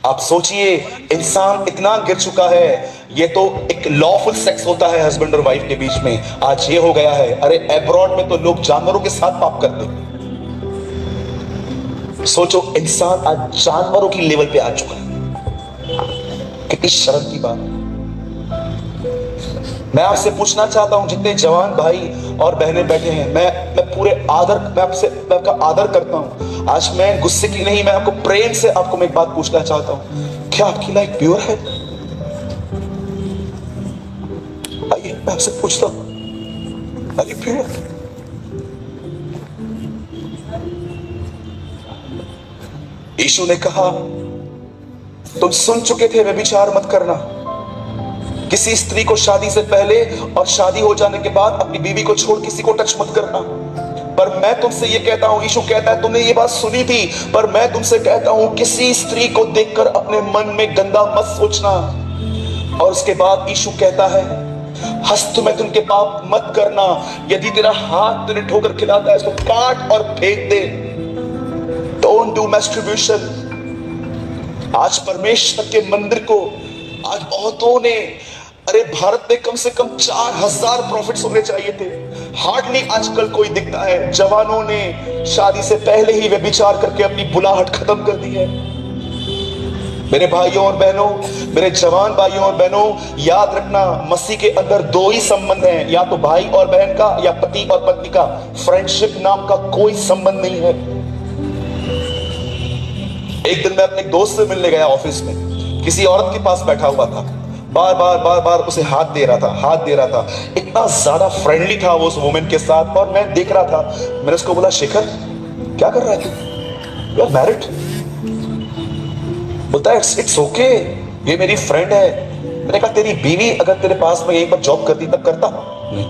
आप सोचिए इंसान इतना गिर चुका है। ये तो एक लॉफुल सेक्स होता है हस्बैंड और वाइफ के बीच में, आज ये हो गया है। अरे एब्रॉड में तो लोग जानवरों के साथ पाप करते। सोचो इंसान आज जानवरों की लेवल पे आ चुका है। कितनी शर्म की बात। मैं आपसे पूछना चाहता हूं, जितने जवान भाई और बहनें बैठे हैं, मैं पूरे आदर, मैं आपका आदर करता हूं। आज मैं गुस्से की नहीं, मैं आपको प्रेम से आपको मैं एक बात पूछना चाहता हूं, क्या आपकी लाइफ प्योर है? आइए मैं आपसे पूछता हूं, आर यू प्योर? यीशु ने कहा तुम सुन चुके थे व्यभिचार मत करना। किसी स्त्री को शादी से पहले और शादी हो जाने के बाद अपनी बीवी को छोड़ किसी को टच मत करना। पर मैं तुमसे ये कहता हूं, यीशु कहता है तुमने ये बात सुनी थी, पर मैं तुमसे कहता हूं किसी स्त्री को देखकर अपने मन में गंदा मत सोचना। और उसके बाद यीशु कहता है, हस्त में तुम के पाप मत करना, यदि तेरा हाथ तुझे ठोकर खिलाता है इसको काट और फेंक दे। Don't do मैस्टरब्यूशन। आज परमेश्वर के मंदिर को आज बहुतों ने, अरे भारत में कम से कम 4000 प्रॉफिट्स होने चाहिए थे, हार्डली आजकल कोई दिखता है। जवानों ने शादी से पहले ही व्यभिचार करके अपनी बुलाहट खत्म कर दी है। मेरे भाइयों और बहनों, मेरे जवान भाइयों और बहनों, याद रखना मसीह के अंदर दो ही संबंध हैं, या तो भाई और बहन का या पति और पत्नी का। फ्रेंडशिप नाम का कोई संबंध नहीं है। एक दिन मैं अपने दोस्त से मिलने गया ऑफिस में, किसी औरत के पास बैठा हुआ था, बार बार उसे हाथ दे रहा था। इतना ज्यादा फ्रेंडली था वो उस वुमेन के साथ, और मैं देख रहा था। मैंने उसको बोला, शेखर क्या कर रहा है तू? You are married? बोलता है, इट्स ओके, ये मेरी फ्रेंड है। मैंने कहा, तेरी बीवी अगर तेरे पास में एक बार जॉब करती तब करता? नहीं।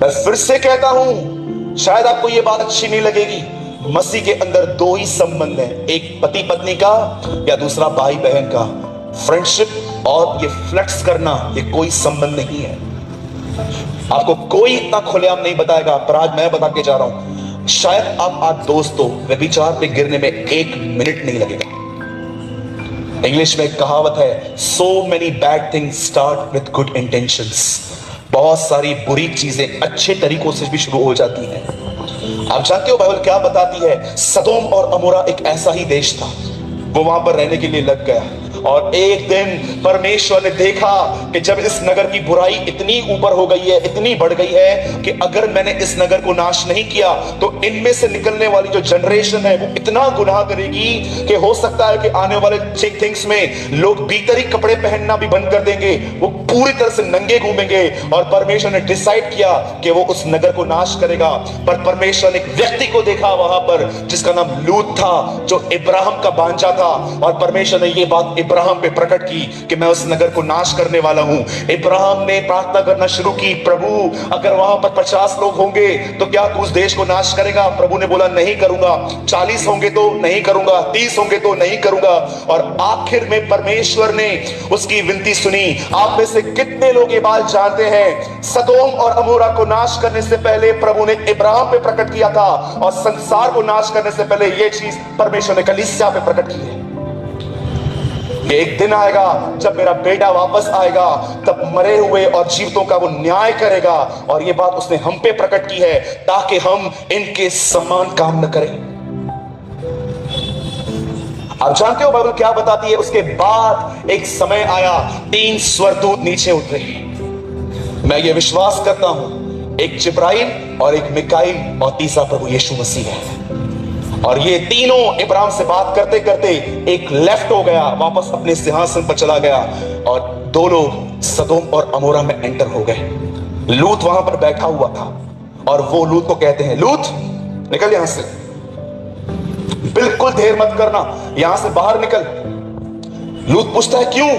मैं फिर से कहता हूं, शायद आपको ये बात अच्छी नहीं लगेगी, मसीह के अंदर दो ही संबंध हैं, एक पति पत्नी का या दूसरा भाई बहन का। फ्रेंडशिप और ये फ्लेक्स करना, ये कोई संबंध नहीं है। आपको कोई इतना खुलेआम नहीं बताएगा, पर आज मैं बता के जा रहा हूं, शायद आप आज दोस्तों व्यभिचार पे गिरने में 1 मिनट नहीं लगेगा। इंग्लिश में एक कहावत है, so many bad things start with good intentions. बहुत सारी बुरी चीजें अच्छे तरीकों से भी शुरू हो जाती हैं। आप जानते हो बाइबल क्या बताती है? सदोम और अमोरा एक ऐसा ही देश था, वो वहां पर रहने के लिए लग गया, और एक दिन परमेश्वर ने देखा कि जब इस नगर की बुराई इतनी ऊपर हो गई है, इतनी बढ़ गई है कि अगर मैंने इस नगर को नाश नहीं किया तो इनमें से निकलने वाली जो जनरेशन है वो इतना गुनाह करेगी कि हो सकता है कि आने वाले थिंग्स में लोग भीतरी कपड़े पहनना भी बंद कर देंगे, वो पूरी तरह से नंगे घूमेंगे। और परमेश्वर ने डिसाइड किया कि वो उस नगर को नाश करेगा। पर परमेश्वर ने एक व्यक्ति को देखा वहां पर जिसका नाम लूत था, जो इब्राहिम का भांजा था, और परमेश्वर ने ये बात इब्राहिम पे प्रकट की कि मैं उस नगर को नाश करने वाला हूं। इब्राहिम ने प्रार्थना करना शुरू की, प्रभु अगर वहां पर 50 लोग होंगे तो क्या तू उस देश को नाश करेगा? प्रभु ने बोला, नहीं करूंगा। 40 होंगे तो नहीं करूंगा, 30 होंगे तो नहीं करूंगा। और आखिर में परमेश्वर ने उसकी विनती सुनी। आप में से कितने लोग ये बात जानते हैं, सदोम और अमोरा को नाश करने से पहले प्रभु ने इब्राहिम पे प्रकट किया था, और संसार को नाश करने से पहले यह चीज परमेश्वर ने कलीसिया पे प्रकट की है। एक दिन आएगा जब मेरा बेटा वापस आएगा, तब मरे हुए और जीवितों का वो न्याय करेगा, और ये बात उसने हम पे प्रकट की है ताकि हम इनके समान काम न करें। आप जानते हो बाइबल क्या बताती है? उसके बाद एक समय आया, 3 स्वर्गदूत नीचे उतरे। मैं ये विश्वास करता हूं, एक जिब्राइल और एक मिकाईल और तीसरा प्रभु यीशु मसीह है। और ये तीनों इब्राहिम से बात करते करते एक लेफ्ट हो गया, वापस अपने सिंहासन पर चला गया, और 2 लोग सदोम और अमोरा में एंटर हो गए। लूत वहां पर बैठा हुआ था, और वो लूत को कहते हैं, लूत निकल यहां से, बिल्कुल देर मत करना, यहां से बाहर निकल। लूत पूछता है, क्यों?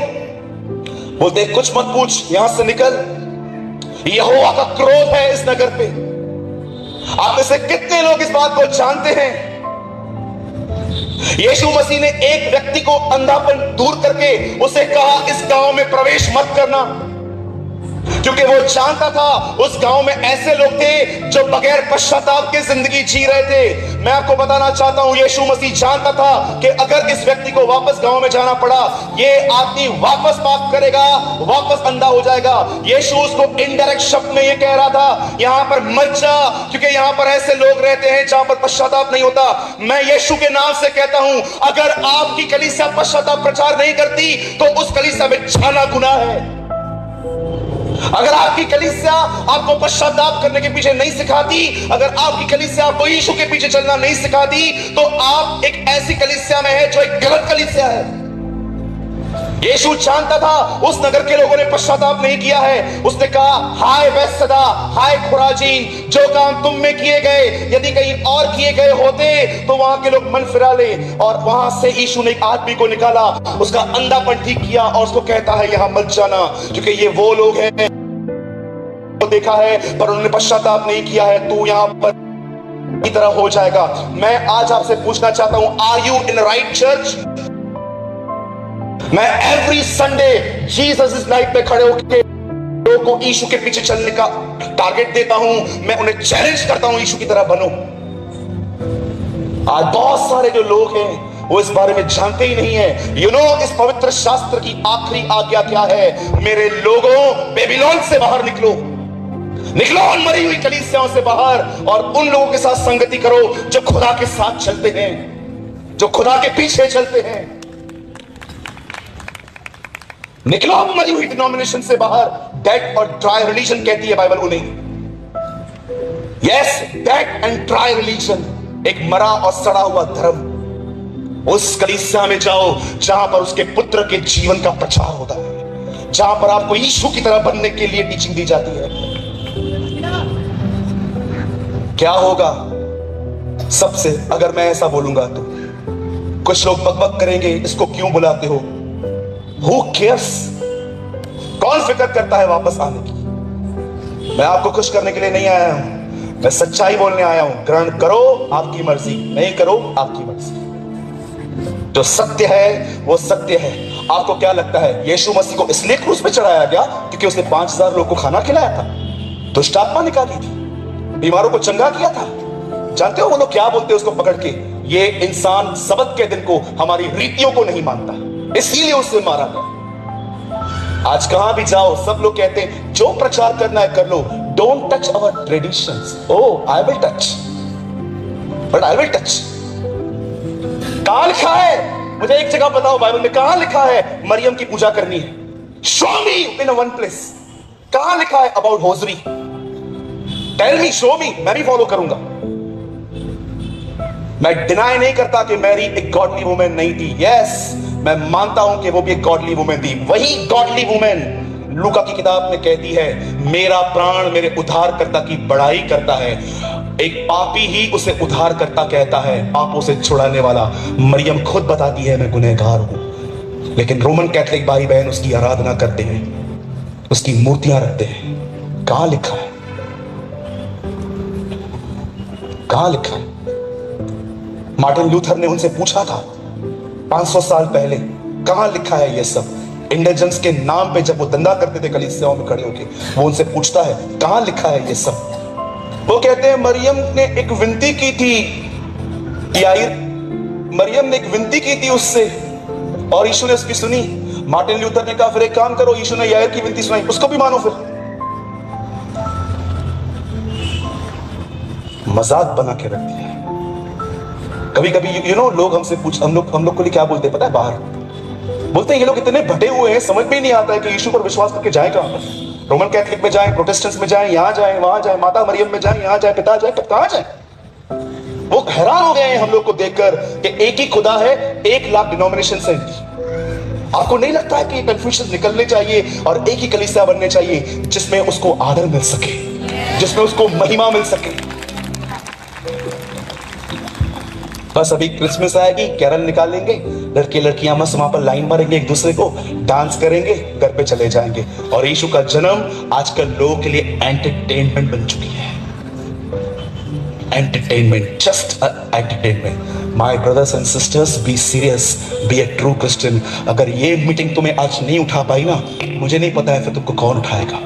बोलते कुछ मत पूछ, यहां से निकल, यहोवा का क्रोध है इस नगर पे। आप में से कितने लोग इस बात को जानते हैं? यीशु मसीह ने एक व्यक्ति को अंधापन दूर करके उसे कहा, इस गांव में प्रवेश मत करना, क्योंकि वो जानता था उस गांव में ऐसे लोग थे जो बगैर पश्चाताप के जिंदगी जी रहे थे। मैं आपको बताना चाहता हूं, यीशु मसीह जानता था कि अगर इस व्यक्ति को वापस गांव में जाना पड़ा, ये आदमी वापस पाप करेगा, वापस अंधा हो जाएगा। यीशु उसको इनडायरेक्ट शब्द में ये कह रहा था, यहां पर मत जा, क्योंकि यहां पर ऐसे लोग रहते हैं जहां पर पश्चाताप नहीं होता। मैं यीशु के नाम से कहता हूं, अगर आपकी कलीसिया पश्चाताप प्रचार नहीं करती तो उस कलीसिया में जाना गुनाह है। अगर आपकी कलीसिया आपको पश्चाताप करने के पीछे नहीं सिखाती, अगर आपकी कलीसिया आपको यीशु के पीछे चलना नहीं सिखाती, तो आप एक ऐसी कलीसिया में है जो एक गलत कलीसिया है। यीशु जानता था उस नगर के लोगों ने पश्चाताप नहीं किया है। उसने कहा, हाय बैतसैदा, हाय खुराजीन, जो काम तुम में किए गए यदि कहीं और किए गए होते तो वहां के लोग मन फिरा ले। और वहां से यीशु ने एक आदमी को निकाला, उसका अंधापन ठीक किया, और उसको कहता है, यहां मत जाना, क्योंकि ये वो लोग हैं देखा है पर उन्होंने पश्चाताप नहीं किया है, तू यहां पर की तरह हो जाएगा। मैं आज आपसे पूछना चाहता हूं, are you in right church? मैं every Sunday Jesus is life पे खड़े होकर लोगों को यीशु के पीछे चलने का टारगेट देता हूं। मैं उन्हें चैलेंज करता हूं यीशु की तरह बनो। आज बहुत सारे जो लोग हैं वो इस बारे में जानते ही नहीं है। यू नो इस पवित्र शास्त्र की आखिरी आज्ञा क्या है? मेरे लोगों, बेबीलोन से बाहर निकलो, निकलो उन मरी हुई कलीसियाओं से बाहर और उन लोगों के साथ संगति करो जो खुदा के साथ चलते हैं, जो खुदा के पीछे चलते हैं। निकलो अब मरी हुई डिनोमिनेशन से बाहर। डेड और ड्राई रिलीजन कहती है बाइबल उन्हें। Yes, dead and dry religion, एक मरा और सड़ा हुआ धर्म। उस कलीसिया में जाओ जहां पर उसके पुत्र के जीवन का प्रचार होता है, जहां पर आपको यीशु की तरह बनने के लिए टीचिंग दी जाती है। क्या होगा सबसे अगर मैं ऐसा बोलूंगा तो? कुछ लोग बकबक करेंगे, इसको क्यों बुलाते हो? Who cares? कौन फिक्र करता है वापस आने की? मैं आपको खुश करने के लिए नहीं आया हूं, मैं सच्चाई बोलने आया हूं। ग्रहण करो, आपकी मर्जी, नहीं करो, आपकी मर्जी। जो सत्य है वो सत्य है। आपको क्या लगता है यीशु मसीह को इसलिए क्रूस पे चढ़ाया गया क्योंकि उसने 5000 लोगों को खाना खिलाया था, दुष्ट आत्मा निकाली थी, बीमारों को चंगा किया था? जानते हो वो लोग क्या बोलते हैं उसको पकड़ के? ये इंसान सबत के दिन को, हमारी रीतियों को नहीं मानता, इसीलिए उसे मारा गया। आज कहां भी जाओ सब लोग कहते हैं जो प्रचार करना है कर लो, don't touch our traditions. Oh, I will touch, but I will touch. कहां लिखा है? मुझे एक जगह बताओ बाइबल में कहां लिखा है मरियम की पूजा करनी है? Show me in one place. कहां लिखा है about hosiery? Tell me, show me, मैं भी फॉलो करूंगा। मैं डिनाई नहीं करता कि मैरी एक गॉडली वुमेन नहीं थी। यस, मैं मानता हूं कि वो भी एक गॉडली वुमेन थी। वही गॉडली वुमेन लूका की किताब में कहती है, मेरा प्राण मेरे उद्धारकर्ता की बड़ाई करता है। एक पापी ही उसे उद्धारकर्ता कहता है, पापों से छुड़ाने वाला। मरियम खुद बताती है मैं गुनहगार हूं, लेकिन रोमन कैथोलिक भाई बहन उसकी आराधना करते हैं, उसकी मूर्तियां रखते हैं। कहां लिखा है? कहां लिखा है? मार्टिन लूथर ने उनसे पूछा था 500 साल पहले, कहां लिखा है ये सब? इंडिजेंस के नाम पे जब वो दंगा करते थे कलीसियाओं में खड़े होके, वो उनसे पूछता है कहां लिखा है ये सब? वो कहते हैं मरियम ने एक विनती की थी, याईर, मरियम ने एक विनती की थी उससे और यीशु ने उसकी सुनी। मार्टिन लूथर ने कहा फिर एक काम करो, यीशु ने याईर की विनती सुनाई, उसको भी मानो। फिर मजाक बना के रख दिया। कभी कभी यू नो लोग हमसे हम लोग को लिए क्या बोलते हैं पता है? बाहर बोलते हैं ये लोग इतने भटे हुए हैं, समझ में ही नहीं आता है कि यीशु पर विश्वास करके जाए कहां? रोमन कैथोलिक में जाएं, प्रोटेस्टेंट्स में जाएं, यहां जाएं, वहां जाएं, माता मरियम में जाएं, यहां जाएं, पिता जाएं, कहां जाएं? वो हैरान हो गए हैं हम लोग को देखकर कि एक ही खुदा है, 1 लाख डिनोमिनेशन है। आपको नहीं लगता है कि कंफ्यूजन निकलने चाहिए और एक ही कलीसिया बनने चाहिए जिसमें उसको आदर मिल सके, जिसमें उसको महिमा मिल सके? बस अभी क्रिसमस आएगी, कैरल निकालेंगे, लड़के लड़कियां मस्त वहां पर लाइन मारेंगे, एक दूसरे को डांस करेंगे, घर पे चले जाएंगे। और यीशु का जन्म आजकल लोगों के लिए एंटरटेनमेंट बन चुकी है। Entertainment, just entertainment. My brothers and sisters, be serious, be a true Christian. अगर ये मीटिंग तुम्हें आज नहीं उठा पाई ना, मुझे नहीं पता है फिर तुमको कौन उठाएगा।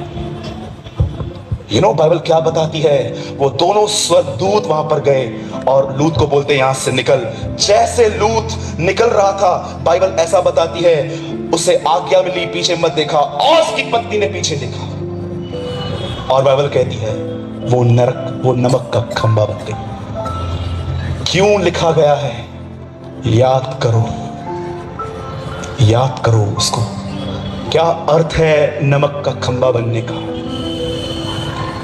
यू नो बाइबल क्या बताती है? वो दोनों स्वर्गदूत वहां पर गए और लूत को बोलते यहां से निकल। जैसे लूत निकल रहा था, बाइबल ऐसा बताती है उसे आज्ञा मिली पीछे मत देखा, और उसकी पत्नी ने पीछे देखा और बाइबल कहती है वो नमक का खंबा बन गई। क्यों लिखा गया है? याद करो, याद करो उसको। क्या अर्थ है नमक का खंबा बनने का?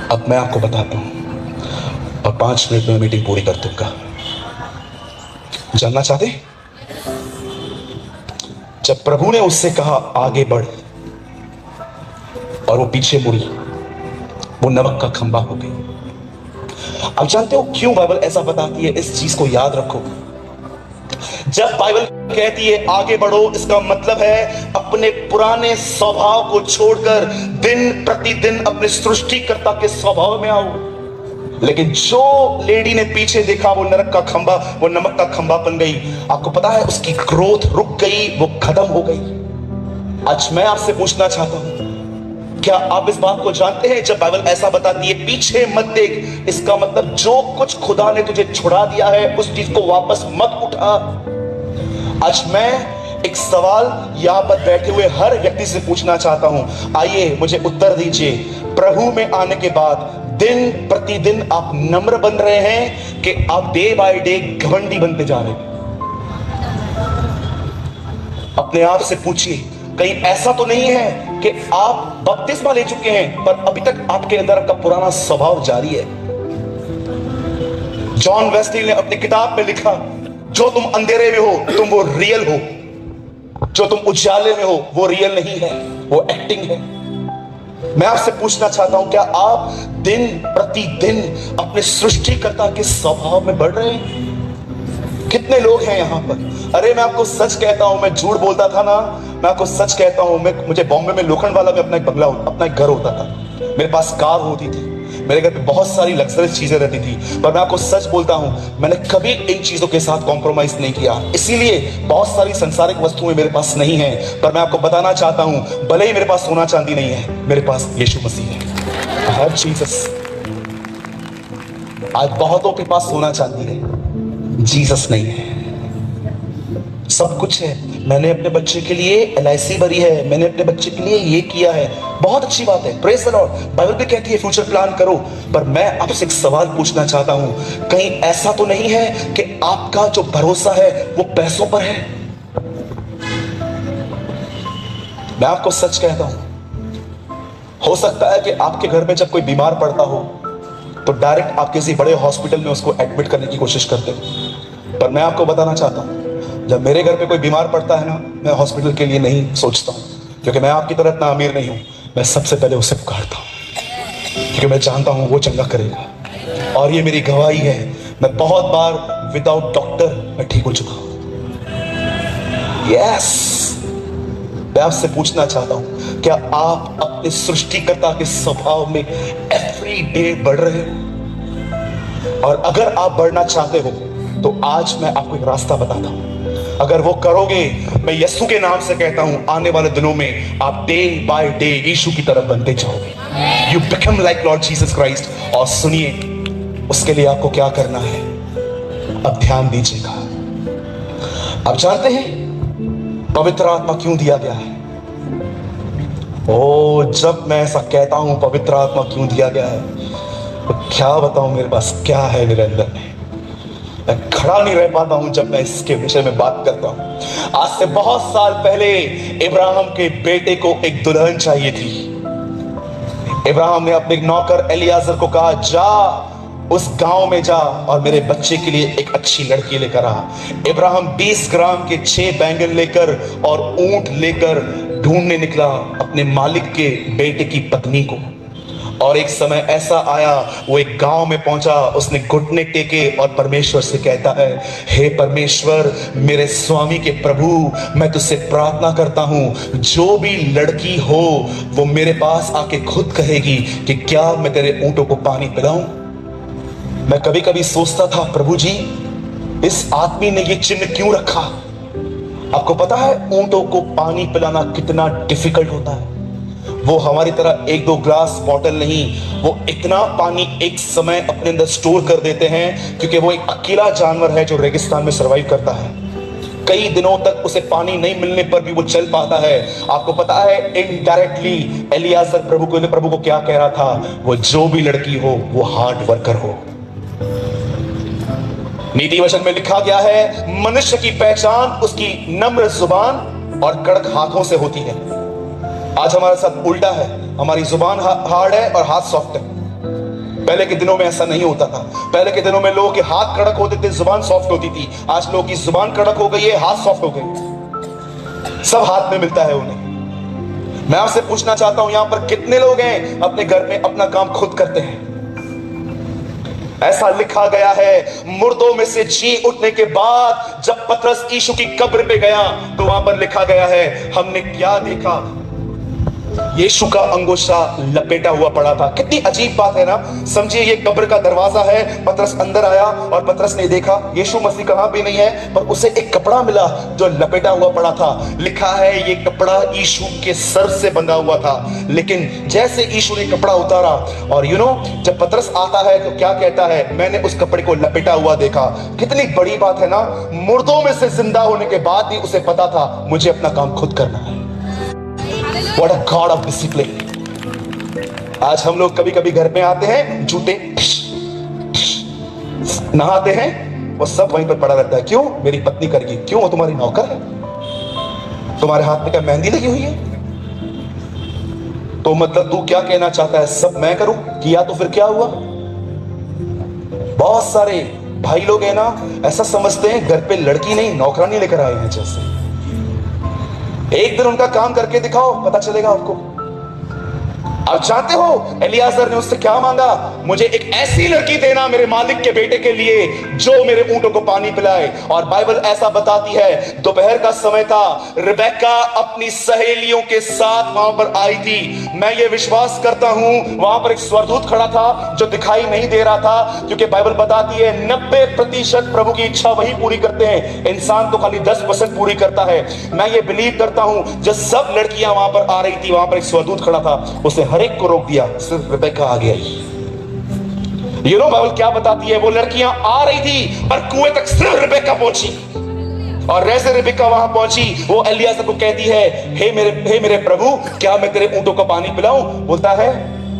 अब मैं आपको बताता हूं और 5 मिनट में मीटिंग पूरी कर दूंगा। जानना चाहते? जब प्रभु ने उससे कहा आगे बढ़ और वो पीछे मुड़ी, वो नमक का खंबा हो गई। अब जानते हो क्यों बाइबल ऐसा बताती है? इस चीज को याद रखो। जब बाइबल कहती है आगे बढ़ो, इसका मतलब है अपने पुराने स्वभाव को छोड़कर दिन प्रतिदिन अपने सृष्टिकर्ता के स्वभाव में आओ। लेकिन जो लेडी ने पीछे देखा वो नरक का खंबा, वो नमक का खंबा बन गई। आपको पता है उसकी ग्रोथ रुक गई, वो खत्म हो गई। आज मैं आपसे पूछना चाहता हूं, क्या आप इस बात को जानते हैं जब बाइबल ऐसा बताती है पीछे मत देख, इसका मतलब जो कुछ खुदा ने तुझे छुड़ा दिया है उस चीज को वापस मत उठा। आज मैं एक सवाल यहां पर बैठे हुए हर व्यक्ति से पूछना चाहता हूं, आइए मुझे उत्तर दीजिए। प्रभु में आने के बाद दिन प्रतिदिन आप नम्र बन रहे हैं कि आप डे बाय डे घमंडी बनते जा रहे हैं? अपने आप से पूछिए, कहीं ऐसा तो नहीं है कि आप बपतिस्मा ले चुके हैं पर अभी तक आपके अंदर आपका पुराना स्वभाव जारी है? जॉन वेस्ली ने अपनी किताब में लिखा, जो तुम अंधेरे में हो तुम वो रियल हो, जो तुम उजाले में हो वो रियल नहीं है, वो एक्टिंग है। मैं आपसे पूछना चाहता हूं, क्या आप दिन प्रतिदिन अपने सृष्टिकर्ता के स्वभाव में बढ़ रहे हैं? कितने लोग हैं यहां पर? अरे मैं आपको सच कहता हूं, मैं झूठ बोलता था ना, मैं आपको सच कहता हूं, मुझे बॉम्बे में लोखंडवाला में अपना एक बंगला, अपना एक घर होता था, मेरे पास कार होती थी, मेरे घर पे बहुत सारी लग्जरियस चीजें रहती थी, पर मैं आपको सच बोलता हूं, मैंने कभी इन चीजों के साथ कॉम्प्रोमाइज नहीं किया। इसीलिए बहुत सारी संसारिक वस्तुएं मेरे पास नहीं है, पर मैं आपको बताना चाहता हूं, भले ही मेरे पास सोना चांदी नहीं है, मेरे पास यीशु मसीह है। हर जीसस। आज बहुतों के पास सोना चांदी है, जीसस नहीं है। सब कुछ है, मैंने अपने बच्चे के लिए LIC भरी है, मैंने अपने बच्चे के लिए ये किया है, बहुत अच्छी बात है, प्रेज द लॉर्ड। बाइबल भी कहती है फ्यूचर प्लान करो, पर मैं आपसे एक सवाल पूछना चाहता हूं, कहीं ऐसा तो नहीं है कि आपका जो भरोसा है वो पैसों पर है? मैं आपको सच कहता हूं, हो सकता है कि आपके घर में जब कोई बीमार पड़ता हो तो डायरेक्ट आप किसी बड़े हॉस्पिटल में उसको एडमिट करने की कोशिश करते हो, पर मैं आपको बताना चाहता हूं, जब मेरे घर पे कोई बीमार पड़ता है ना, मैं हॉस्पिटल के लिए नहीं सोचता हूं, क्योंकि मैं आपकी तरह इतना अमीर नहीं हूं। मैं सबसे पहले उसे पुकारता हूं, क्योंकि मैं जानता हूं वो चंगा करेगा। और ये मेरी गवाही है, मैं बहुत बार विदाउट डॉक्टर मैं ठीक हो चुका हूं। यस, मैं आपसे पूछना चाहता हूं, क्या आप अपने सृष्टिकर्ता के स्वभाव में एवरी डे बढ़ रहे हो? और अगर आप बढ़ना चाहते हो तो आज मैं आपको एक रास्ता बताता हूं, अगर वो करोगे, मैं यीशु के नाम से कहता हूं, आने वाले दिनों में आप डे बाय डे यीशु की तरफ बनते जाओगे। You become like Lord Jesus Christ. और सुनिए, उसके लिए आपको क्या करना है, अब ध्यान दीजिएगा। आप जानते हैं पवित्र आत्मा क्यों दिया गया है? ओ, जब मैं ऐसा कहता हूं पवित्र आत्मा क्यों दिया गया है, तो क्या बताऊं मेरे पास क्या है मेरे अंदर में, मैं खड़ा नहीं रह पाता हूं जब मैं इसके विषय में बात करता हूं। आज से बहुत साल पहले इब्राहिम के बेटे को एक दुल्हन चाहिए थी। इब्राहिम ने अपने नौकर एलियाजर को कहा, जा उस गांव में जा और मेरे बच्चे के लिए एक अच्छी लड़की लेकर आ। इब्राहिम 20 ग्राम के 6 बैंगन लेकर और ऊंट लेकर ढूंढने निकला अपने मालिक के बेटे की पत्नी को। और एक समय ऐसा आया, वो एक गांव में पहुंचा, उसने घुटने टेके और परमेश्वर से कहता है, हे परमेश्वर, मेरे स्वामी के प्रभु, मैं तुझसे प्रार्थना करता हूं, जो भी लड़की हो वो मेरे पास आके खुद कहेगी कि क्या मैं तेरे ऊंटों को पानी पिलाऊं। मैं कभी कभी सोचता था, प्रभु जी, इस आदमी ने ये चिन्ह क्यों रखा? आपको पता है ऊंटों को पानी पिलाना कितना डिफिकल्ट होता है? वो हमारी तरह 1-2 ग्लास बॉटल नहीं, वो इतना पानी एक समय अपने अंदर स्टोर कर देते हैं, क्योंकि वो एक अकेला जानवर है जो रेगिस्तान में सरवाइव करता है। कई दिनों तक उसे पानी नहीं मिलने पर भी वो चल पाता है। आपको पता है इनडायरेक्टली एलियाजर प्रभु को क्या कह रहा था? वो जो भी लड़की हो वो हार्ड वर्कर हो। नीति वचन में लिखा गया है, मनुष्य की पहचान उसकी नम्र जुबान और कड़क हाथों से होती है। आज हमारे साथ उल्टा है, हमारी जुबान हार्ड है और हाथ सॉफ्ट है। पहले के दिनों में ऐसा नहीं होता था। पहले के दिनों में लोगों के हाथ कड़क होते थे, जुबान सॉफ्ट होती थी। आज लोगों की जुबान कड़क हो गई है, हाथ सॉफ्ट हो गए, सब हाथ में मिलता है उन्हें। मैं आपसे पूछना चाहता हूं, यहां पर कितने लोग हैं अपने घर में अपना काम खुद करते हैं? ऐसा लिखा गया है, मुर्दों में से जी उठने के बाद जब पतरस यीशु की कब्र पे गया तो वहां पर लिखा गया है, हमने क्या देखा? यीशु का अंगोछा लपेटा हुआ पड़ा था। कितनी अजीब बात है ना। समझिए ये कब्र का दरवाजा है, पतरस अंदर आया और पतरस ने देखा यीशु मसीह कहां भी नहीं है, पर उसे एक कपड़ा मिला जो लपेटा हुआ पड़ा था। लिखा है ये कपड़ा यीशु के सर से बंधा हुआ था। लेकिन जैसे यीशु ने कपड़ा उतारा और जब पतरस आता है तो क्या कहता है, मैंने उस कपड़े को लपेटा हुआ देखा। कितनी बड़ी बात है ना। मुर्दों में से जिंदा होने के बाद भी उसे पता था मुझे अपना काम खुद करना है। What a God of discipline। आज हम लोग कभी कभी घर में आते हैं, जूते नहाते हैं, वो सब वहीं पर पड़ा रहता है। क्यों? मेरी पत्नी करेगी। क्यों? वो तुम्हारी नौकर है। तुम्हारे हाथ में क्या मेहंदी लगी हुई है? तो मतलब तू क्या कहना चाहता है, सब मैं करूं? किया तो फिर क्या हुआ? बहुत सारे भाई लोग हैं ना, ऐसा समझते हैं घर पे लड़की नहीं नौकरानी लेकर आए हैं। जैसे एक दिन उनका काम करके दिखाओ, पता चलेगा आपको। आप जानते हो एलियाजर ने उससे क्या मांगा? मुझे एक ऐसी लड़की देना मेरे मालिक के बेटे के लिए जो मेरे ऊंटों को पानी पिलाए। और बाइबल ऐसा बताती है, दोपहर का समय था, रिबेका अपनी सहेलियों के साथ वहां पर आई थी। मैं ये विश्वास करता हूं वहां पर एक स्वर्गदूत खड़ा था जो दिखाई नहीं दे रहा था, क्योंकि बाइबल बताती है 90% प्रभु की इच्छा वही पूरी करते हैं, इंसान तो खाली 10% पूरी करता है। मैं ये बिलीव करता हूं जब सब लड़कियां वहां पर आ रही थी, वहां पर एक स्वर्गदूत खड़ा था, उसने हर एक को रोक दिया, सिर्फ रिबेका आ गया। बाइबल क्या बताती है, वो लड़कियां आ रही थी पर कुएं तक सिर्फ रिबेका पहुंची। और जैसे रिबेका वहां पहुंची, वो एलियाजर को कहती है, हे मेरे प्रभु, क्या मैं तेरे ऊंटों का पानी पिलाऊं? बोलता है,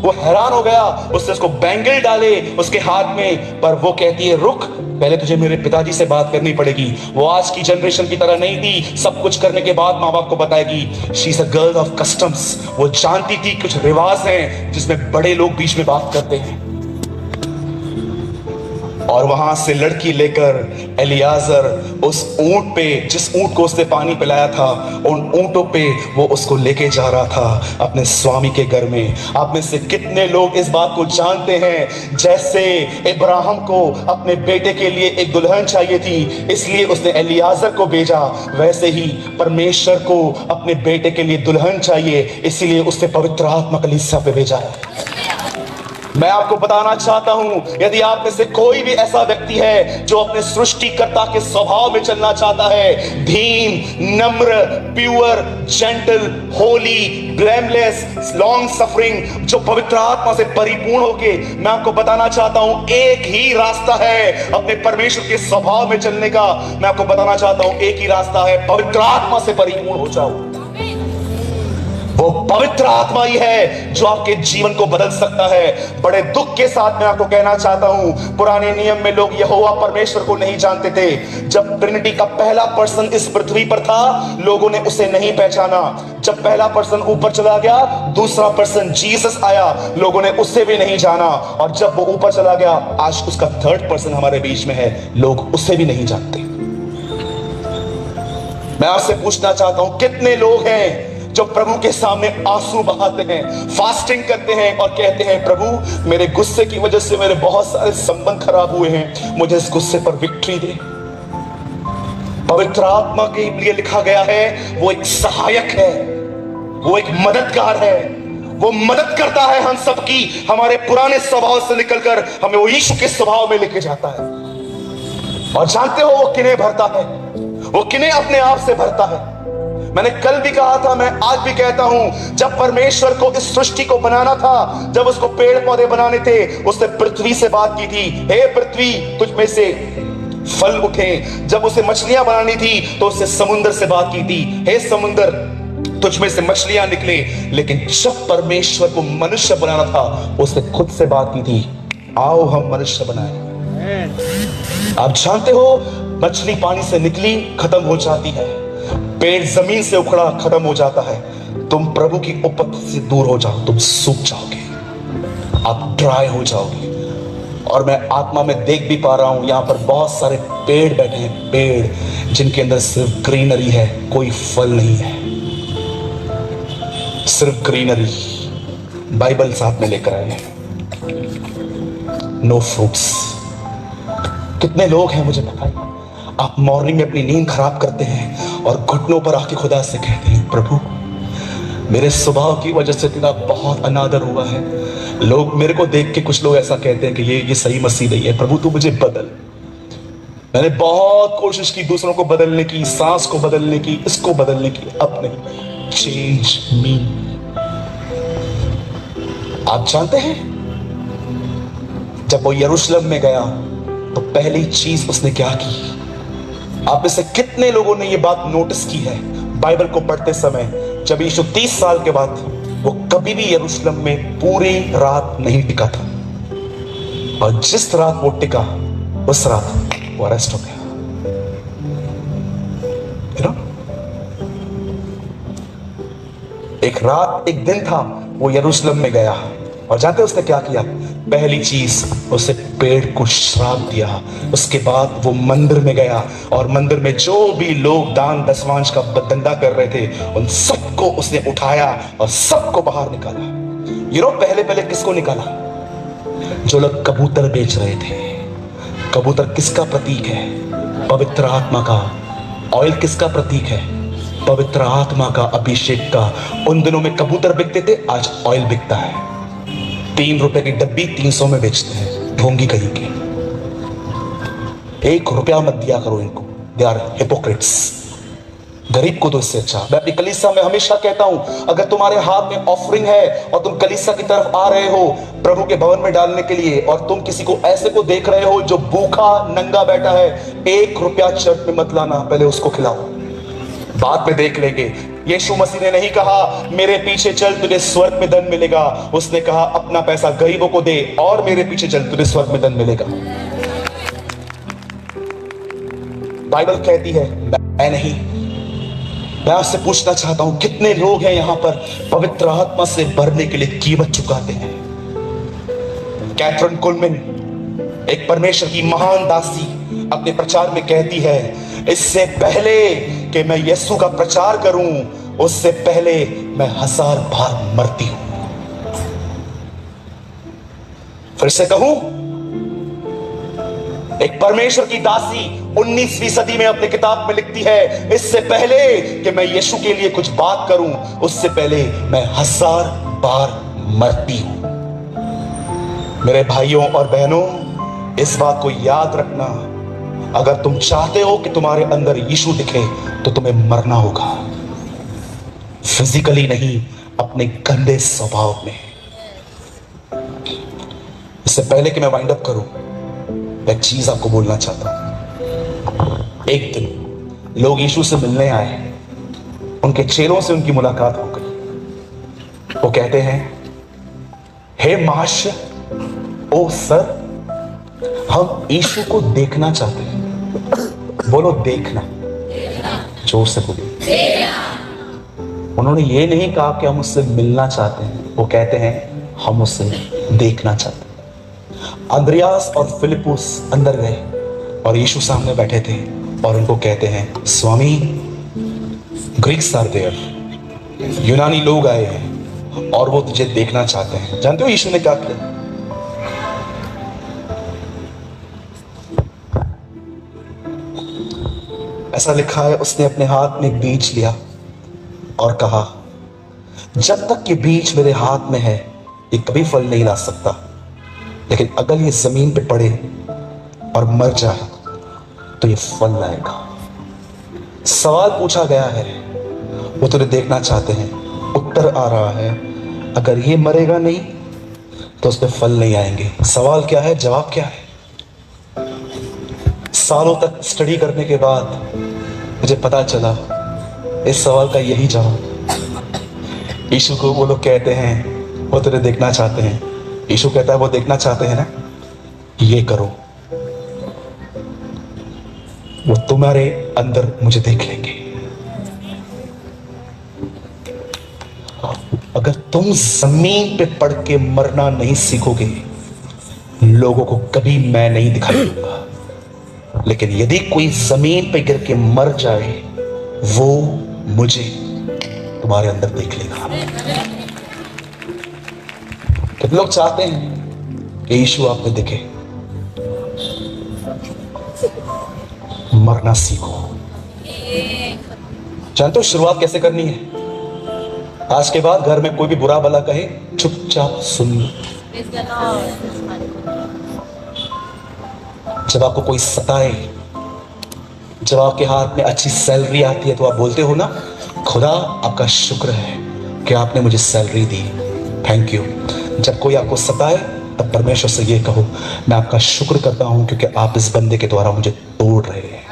वो हैरान हो गया। उसने उसको बैंगल डाले उसके हाथ में, पर वो कहती है, रुक, पहले तुझे मेरे पिताजी से बात करनी पड़ेगी। वो आज की जनरेशन की तरह नहीं थी, सब कुछ करने के बाद माँ बाप को बताएगी। She is a girl of customs. वो जानती थी कुछ रिवाज हैं जिसमें बड़े लोग बीच में बात करते हैं। और वहां से लड़की लेकर एलियाजर उस ऊंट पे, जिस ऊंट को उसने पानी पिलाया था, उन ऊंटों पे वो उसको लेके जा रहा था अपने स्वामी के घर में। आप में से कितने लोग इस बात को जानते हैं, जैसे इब्राहिम को अपने बेटे के लिए एक दुल्हन चाहिए थी, इसलिए उसने एलियाजर को भेजा, वैसे ही परमेश्वर को अपने बेटे के लिए दुल्हन चाहिए, इसलिए उसने पवित्र आत्मा कलीसिया पे भेजा है। मैं आपको बताना चाहता हूं, यदि आप में से कोई भी ऐसा व्यक्ति है जो अपने सृष्टिकर्ता के स्वभाव में चलना चाहता है, धीम, नम्र, pure, gentle, Holi, blameless, long suffering, जो पवित्र आत्मा से परिपूर्ण होके, मैं आपको बताना चाहता हूं एक ही रास्ता है अपने परमेश्वर के स्वभाव में चलने का। मैं आपको बताना चाहता हूं एक ही रास्ता है, पवित्र आत्मा से परिपूर्ण हो जाओ। वो पवित्र आत्मा ही है जो आपके जीवन को बदल सकता है। बड़े दुख के साथ मैं आपको कहना चाहता हूं, पुराने नियम में लोग यहोवा परमेश्वर को नहीं जानते थे। जब ट्रिनिटी का पहला पर्सन इस पृथ्वी पर था, लोगों ने उसे नहीं पहचाना। जब पहला पर्सन ऊपर चला गया, दूसरा पर्सन जीसस आया, लोगों ने उसे भी नहीं जाना। और जब वो ऊपर चला गया, आज उसका थर्ड पर्सन हमारे बीच में है, लोग उसे भी नहीं जानते। मैं आपसे पूछना चाहता हूं, कितने लोग हैं जो प्रभु के सामने आंसू बहाते हैं, फास्टिंग करते हैं और कहते हैं, प्रभु मेरे गुस्से की वजह से मेरे बहुत सारे संबंध खराब हुए हैं, मुझे इस गुस्से पर विक्ट्री दे। पवित्र आत्मा के लिए लिखा गया है, वो एक सहायक है, वो एक मददगार है, वो मदद करता है हम सबकी, हमारे पुराने स्वभाव से निकलकर हमें वो यीशु के स्वभाव में लेके जाता है। और जानते हो वो किन्हें भरता है? वो किन्हें अपने आप से भरता है? मैंने कल भी कहा था, मैं आज भी कहता हूं, जब परमेश्वर को इस सृष्टि को बनाना था, जब उसको पेड़ पौधे बनाने थे, उसने पृथ्वी से बात की थी, हे पृथ्वी तुझ में से फल उठे। जब उसे मछलियां बनानी थी तो उसने समुद्र से बात की थी, हे समुद्र तुझ में से मछलियां निकले। लेकिन जब परमेश्वर को मनुष्य बनाना था, उसने खुद से बात की थी, आओ हम मनुष्य बनाए। आप जानते हो, मछली पानी से निकली, खत्म हो जाती है, पेड़ जमीन से उखड़ा, खत्म हो जाता है। तुम प्रभु की उपस्थिति से दूर हो जाओ, तुम सूख जाओगे, आप ड्राई हो जाओगे। और मैं आत्मा में देख भी पा रहा हूं, यहां पर बहुत सारे पेड़ बैठे हैं, पेड़ जिनके अंदर सिर्फ ग्रीनरी है, कोई फल नहीं है, सिर्फ ग्रीनरी। बाइबल साथ में लेकर आए हैं, नो फ्रूट्स। कितने लोग हैं मुझे बताइए, आप मॉर्निंग में अपनी नींद खराब करते हैं और घुटनों पर आके खुदा से कहते हैं, प्रभु मेरे स्वभाव की वजह से तेरा बहुत अनादर हुआ है। लोग मेरे को देख के, कुछ लोग ऐसा कहते हैं कि ये सही मसीह नहीं है। प्रभु तू मुझे बदल। मैंने बहुत कोशिश की दूसरों को बदलने की, सांस को बदलने की, इसको बदलने की, अब नहीं। चेंज मी। आप जानते हैं जब वो यरूशलेम में गया तो पहली चीज उसने क्या की? आप में से कितने लोगों ने ये बात नोटिस की है बाइबल को पढ़ते समय? जब यीशु 30 साल के बाद, वो कभी भी यरूशलेम में पूरी रात नहीं टिका था, और जिस रात वो टिका उस रात वो अरेस्ट हो गया। एक रात, एक दिन था, वो यरूशलेम में गया, और जानते उसने क्या किया? पहली चीज उसे पेड़ को श्राप दिया। उसके बाद वो मंदिर में गया, और मंदिर में जो भी लोग दान दशमांश का धंधा कर रहे थे उन सबको उसने उठाया और सबको बाहर निकाला। पहले पहले किसको निकाला? जो लोग कबूतर बेच रहे थे। कबूतर किसका प्रतीक है? पवित्र आत्मा का। ऑयल किसका प्रतीक है? पवित्र आत्मा का, अभिषेक का। उन दिनों में कबूतर बिकते थे, आज ऑयल बिकता है। 3 रुपए की डब्बी 300 में बेचते हैं, ढोंगी कहीं की। 1 रुपया मत दिया करो इनको, दे आर हिपोक्रेट्स। गरीब को तो इससे अच्छा। मैं अपनी कलीसिया में हमेशा कहता हूं, अगर तुम्हारे हाथ में ऑफरिंग है और तुम कलीसिया की तरफ आ रहे हो प्रभु के भवन में डालने के लिए, और तुम किसी को ऐसे को देख रहे हो जो भूखा नंगा बैठा है, 1 रुपया चर्च में मत लाना, पहले उसको खिलाओ, बाद में देख लेंगे। यीशु मसीह ने नहीं कहा मेरे पीछे चल तुझे स्वर्ग में धन मिलेगा। उसने कहा अपना पैसा गरीबों को दे और मेरे पीछे चल तुझे स्वर्ग में धन मिलेगा। बाइबल कहती है, मैं नहीं। मैं आपसे पूछना चाहता हूं, कितने लोग हैं यहां पर पवित्र आत्मा से भरने के लिए कीमत चुकाते हैं? कैथरीन कुलमैन, एक परमेश्वर की महान दासी, अपने प्रचार में कहती है, इससे पहले कि मैं यीशु का प्रचार करूं, उससे पहले मैं 1000 बार मरती हूं। फिर से कहूं, एक परमेश्वर की दासी 19वीं सदी में अपनी किताब में लिखती है, इससे पहले कि मैं यीशु के लिए कुछ बात करूं, उससे पहले मैं 1000 बार मरती हूं। मेरे भाइयों और बहनों, इस बात को याद रखना, अगर तुम चाहते हो कि तुम्हारे अंदर यीशु दिखे तो तुम्हें मरना होगा। फिजिकली नहीं, अपने गंदे स्वभाव में। इससे पहले कि मैं वाइंड अप करूं, एक चीज आपको बोलना चाहता हूं। एक दिन लोग यीशु से मिलने आए, उनके चेलों से उनकी मुलाकात हो गई। वो कहते हैं, हे महाशय, ओ सर, हम यीशु को देखना चाहते हैं। बोलो देखना, जोर से बोलो। उन्होंने ये नहीं कहा कि हम उससे मिलना चाहते हैं, वो कहते हैं हम उससे देखना चाहते हैं। अंद्रियास और फिलिपुस अंदर गए और यीशु सामने बैठे थे, और उनको कहते हैं, स्वामी, ग्रीक्स आर देयर, यूनानी लोग आए हैं और वो तुझे देखना चाहते हैं। जानते हो यीशु ने क्या किया? ऐसा लिखा है, उसने अपने हाथ में एक बीज लिया और कहा, जब तक ये बीज मेरे हाथ में है ये कभी फल नहीं ला सकता, लेकिन अगर ये जमीन पे पड़े और मर जाए तो ये फल लाएगा। सवाल पूछा गया है, वो तुझे देखना चाहते हैं। उत्तर आ रहा है, अगर ये मरेगा नहीं तो उस पर फल नहीं आएंगे। सवाल क्या है, जवाब क्या है? सालों तक स्टडी करने के बाद मुझे पता चला इस सवाल का यही जवाब। यीशु को वो लोग कहते हैं वो तुझे देखना चाहते हैं। यीशु कहता है वो देखना चाहते हैं ना, ये करो, वो तुम्हारे अंदर मुझे देख लेंगे। अगर तुम जमीन पे पड़ के मरना नहीं सीखोगे, लोगों को कभी मैं नहीं दिखाई दूंगा। लेकिन यदि कोई जमीन पे गिर के मर जाए, वो मुझे तुम्हारे अंदर देख लेगा। कितने लोग चाहते हैं कि यीशु आप में दिखे? मरना सीखो। जानते हो शुरुआत कैसे करनी है? आज के बाद घर में कोई भी बुरा भला कहे, चुपचाप सुन लो। जब आपको कोई सताए, जब आपके हाथ में अच्छी सैलरी आती है, तो आप बोलते हो ना, खुदा आपका शुक्र है कि आपने मुझे सैलरी दी, थैंक यू। जब कोई आपको सताए, तब परमेश्वर से ये कहो, मैं आपका शुक्र करता हूं क्योंकि आप इस बंदे के द्वारा मुझे तोड़ रहे हैं।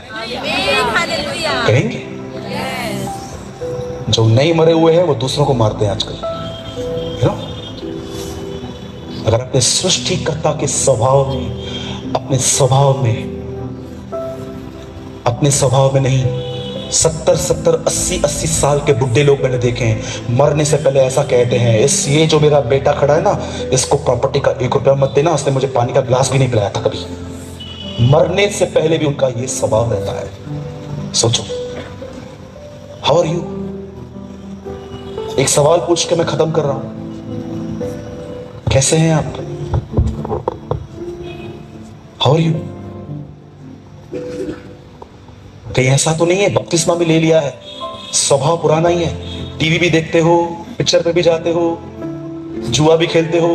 कहेंगे? जो नहीं मरे हुए हैं वो दूसरों को मारते हैं आजकल, है ना? अगर अपने सृष्टिकर्ता के स्वभाव में, अपने स्वभाव में नहीं, 70 80 साल के बुढ़े लोग मैंने देखे हैं, मरने से पहले ऐसा कहते हैं, ये जो मेरा बेटा खड़ा है ना, इसको प्रॉपर्टी का 1 रुपया मत देना, उसने मुझे पानी का गिलास भी नहीं पिलाया था कभी। मरने से पहले भी उनका ये स्वभाव रहता है। सोचो, हाउ आर यू? एक सवाल पूछ के मैं खत्म कर रहा हूं, कैसे हैं आप? How are you? कहीं ऐसा तो नहीं है बपतिस्मा भी ले लिया है, स्वभाव पुराना ही है, टीवी भी देखते हो, पिक्चर पे भी जाते हो, जुआ भी खेलते हो,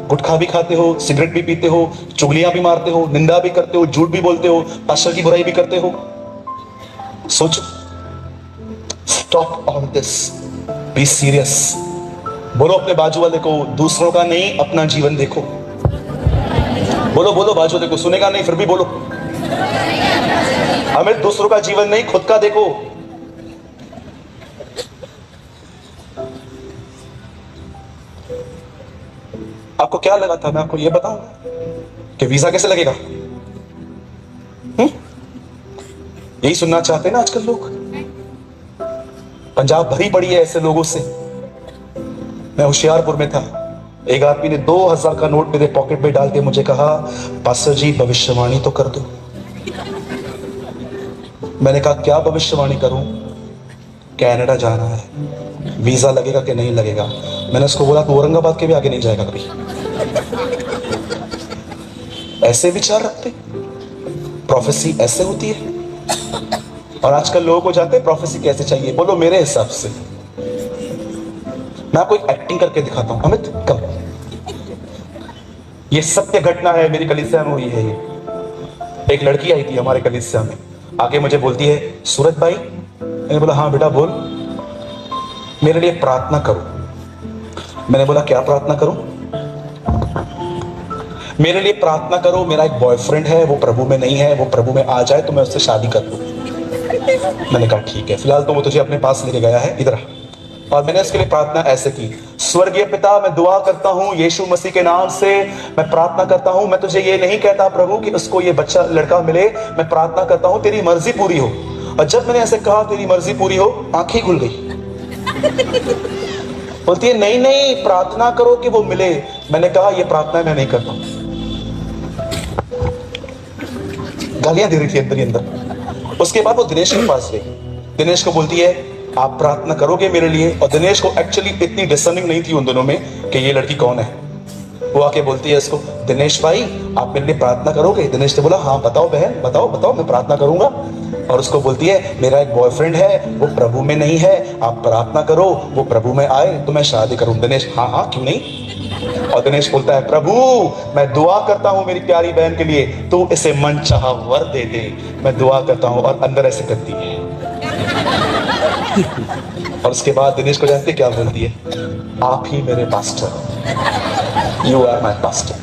गुटखा भी खाते हो, सिगरेट भी पीते हो, चुगलियां भी मारते हो, निंदा भी करते हो, झूठ भी बोलते हो, पास्टर की बुराई भी करते हो। सोचो, stop all this, be serious. बोलो अपने बाजू वाले को, दूसरों का नहीं अपना जीवन देखो। बोलो बोलो बाजू वाले को, सुनेगा नहीं फिर भी बोलो, हमें दूसरों का जीवन नहीं खुद का देखो। आपको क्या लगा था मैं आपको यह बताऊंगा कि वीजा कैसे लगेगा? यही सुनना चाहते हैं ना आजकल लोग। पंजाब भरी पड़ी है ऐसे लोगों से। मैं होशियारपुर में था, एक आदमी ने 2000 का नोट मेरे पॉकेट में डाल के मुझे कहा, पास्टर जी भविष्यवाणी तो कर दो। मैंने कहा क्या भविष्यवाणी करूं? कनाडा जाना है, वीजा लगेगा कि नहीं लगेगा? मैंने उसको बोला तू औरंगाबाद के भी आगे नहीं जाएगा कभी। ऐसे विचार रखते, प्रोफेसी ऐसे होती है। और आजकल लोगों को जानते हैं प्रोफेसी कैसे चाहिए? बोलो मेरे हिसाब से। मैं आपको एक एक्टिंग करके दिखाता हूं। अमित कम, ये सत्य घटना है, मेरी कलीसिया में हुई है। ये एक लड़की आई थी हमारे कलीसिया में, आके मुझे बोलती है, सूरज भाई। मैंने बोला हाँ बेटा बोल। मेरे लिए प्रार्थना करो। मैंने बोला क्या प्रार्थना करूं? मेरे लिए प्रार्थना करो, मेरा एक बॉयफ्रेंड है, वो प्रभु में नहीं है, वो प्रभु में आ जाए तो मैं उससे शादी कर लूं। मैंने कहा ठीक है, फिलहाल तो वो तुझे अपने पास लेके गया है, इधर आ। और मैंने उसके लिए प्रार्थना ऐसे की, स्वर्गीय पिता, मैं दुआ करता हूं यीशु मसीह के नाम से, मैं प्रार्थना करता हूं, मैं तुझे ये नहीं कहता प्रभु कि उसको ये बच्चा लड़का मिले, मैं प्रार्थना करता हूं तेरी मर्जी पूरी हो। और जब मैंने ऐसे कहा तेरी मर्जी पूरी हो, आंखें खुल गई। बोलती है नहीं नहीं प्रार्थना करो कि वो मिले। मैंने कहा ये प्रार्थना मैं नहीं करता। गालियां दे रही थी अंदर ही अंदर। उसके बाद वो दिनेश के पास गई, दिनेश को बोलती है आप प्रार्थना करोगे मेरे लिए? और दिनेश को एक्चुअली इतनी डिसर्निंग नहीं थी उन दोनों में कि ये लड़की कौन है। वो आके बोलती है इसको, दिनेश भाई आप मेरे लिए प्रार्थना करोगे? दिनेश ने बोला हाँ बताओ बहन, बताओ बताओ, मैं प्रार्थना करूंगा। और उसको बोलती है मेरा एक बॉयफ्रेंड है, वो प्रभु में नहीं है, आप प्रार्थना करो वो प्रभु में आए तो मैं शादी करूं। दिनेश हाँ हाँ क्यों नहीं। और दिनेश बोलता है प्रभु मैं दुआ करता हूं मेरी प्यारी बहन के लिए, तू इसे मनचाहा वर दे दे, मैं दुआ करता हूं। और अंदर ऐसे करती है। और उसके बाद दिनेश को जानते क्या बोलती है? आप ही मेरे pastor, you are my pastor.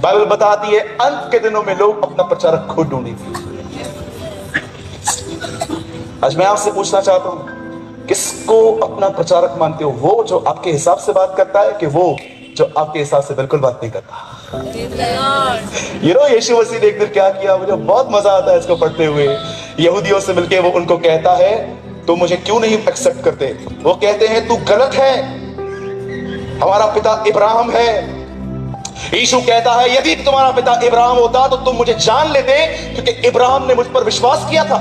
Bible बताती है अंत के दिनों में लोग अपना प्रचारक खुद ढूंढेंगे। आज मैं आपसे पूछना चाहता हूं, किसको अपना प्रचारक मानते हो? वो जो आपके हिसाब से बात करता है कि वो जो आपके हिसाब से बिल्कुल बात नहीं करता? यीशु मसीह ने एक दिन क्या किया, मुझे बहुत मजा आता है इसको पढ़ते हुए। यहूदियों से मिलके वो उनको कहता है तो मुझे क्यों नहीं एक्सेप्ट करते? वो कहते हैं तू गलत है, हमारा पिता इब्राहिम है। यीशु कहता है यदि तुम्हारा पिता इब्राहिम होता तो तुम मुझे जान लेते, क्योंकि इब्राहिम ने मुझ पर विश्वास किया था।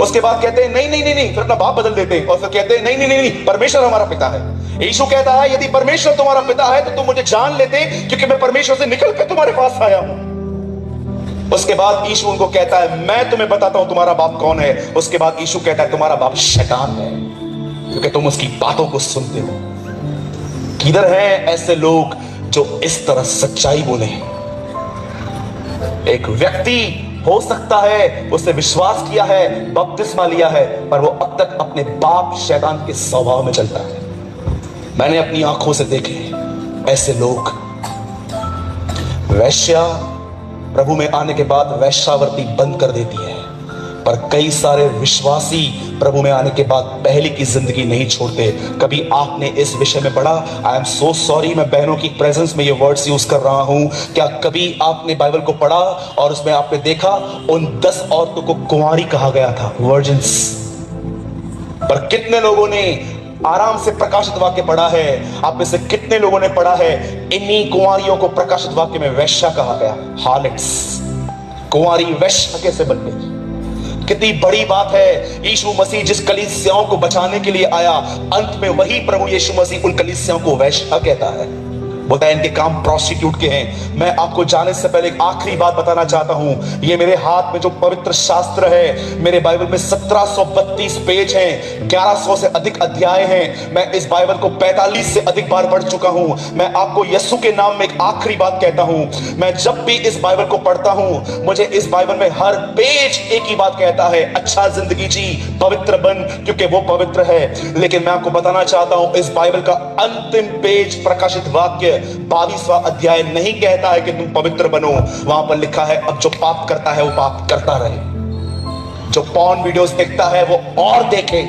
उसके बाद कहते हैं नहीं नहीं नहीं नहीं, फिर अपना बाप बदल देते हैं और फिर कहते हैं नहीं नहीं नहीं नहीं, परमेश्वर हमारा पिता है। यीशु कहता है यदि परमेश्वर तुम्हारा पिता है तो तुम मुझे जान लेते, क्योंकि मैं परमेश्वर से निकल कर तुम्हारे पास आया हूं। उसके बाद यीशु उनको कहता है, मैं तुम्हें बताता हूं तुम्हारा बाप कौन है। उसके बाद यीशु कहता है, तुम्हारा बाप शैतान है, क्योंकि तुम उसकी बातों को सुनते हो। किधर है ऐसे लोग जो इस तरह सच्चाई बोले? एक व्यक्ति हो सकता है उसने विश्वास किया है, बपतिस्मा लिया है, पर वो अब तक अपने बाप शैतान के स्वभाव में चलता है। मैंने अपनी आंखों से देखे ऐसे लोग। वैश्या प्रभु में आने के बाद वैश्यावृत्ति बंद कर देती है, पर कई सारे विश्वासी प्रभु में आने के बाद पहले की जिंदगी नहीं छोड़ते। कभी आपने इस विषय में पढ़ा? आई एम सो सॉरी, मैं बहनों की प्रेजेंस में ये वर्ड्स यूज कर रहा हूं। क्या कभी आपने बाइबल को पढ़ा और उसमें आपने देखा उन 10 औरतों को कुंवारी कहा गया था, वर्जिन्स? पर कितने लोगों ने आराम से प्रकाशित वाक्य पढ़ा है? आप में से कितने लोगों ने पढ़ा है इन्हीं कुंवारियों को प्रकाशित वाक्य में वैश्या कहा गया, हार्लट्स? कुंवारी वैश्या कैसे बन गई? कितनी बड़ी बात है। यीशु मसीह जिस कलीसियाओं को बचाने के लिए आया, अंत में वही प्रभु यीशु मसीह उन कलीसियाओं को वैश्या कहता है। बोलता है इनके काम प्रोस्टिट्यूट के हैं। मैं आपको जाने से पहले एक आखिरी बात बताना चाहता हूं। ये मेरे हाथ में जो पवित्र शास्त्र है, मेरे बाइबल में 1732 पेज हैं, 1100 से अधिक अध्याय हैं। मैं इस बाइबल को 45 से अधिक बार पढ़ चुका हूं। मैं आपको यीशु के नाम में एक आखिरी बात कहता हूं। मैं जब भी इस बाइबल को पढ़ता हूं, मुझे इस बाइबल में हर पेज एक ही बात कहता है, अच्छा जिंदगी जी, पवित्र बन, क्योंकि वो पवित्र है। लेकिन मैं आपको बताना चाहता हूं, इस बाइबल का अंतिम पेज प्रकाशित वाक्य 22वां अध्याय नहीं कहता है कि तुम पवित्र बनो। वहां पर लिखा है अब जो पाप करता है वो पाप करता रहे, जो पॉर्न वीडियोस देखता है वो और देखे,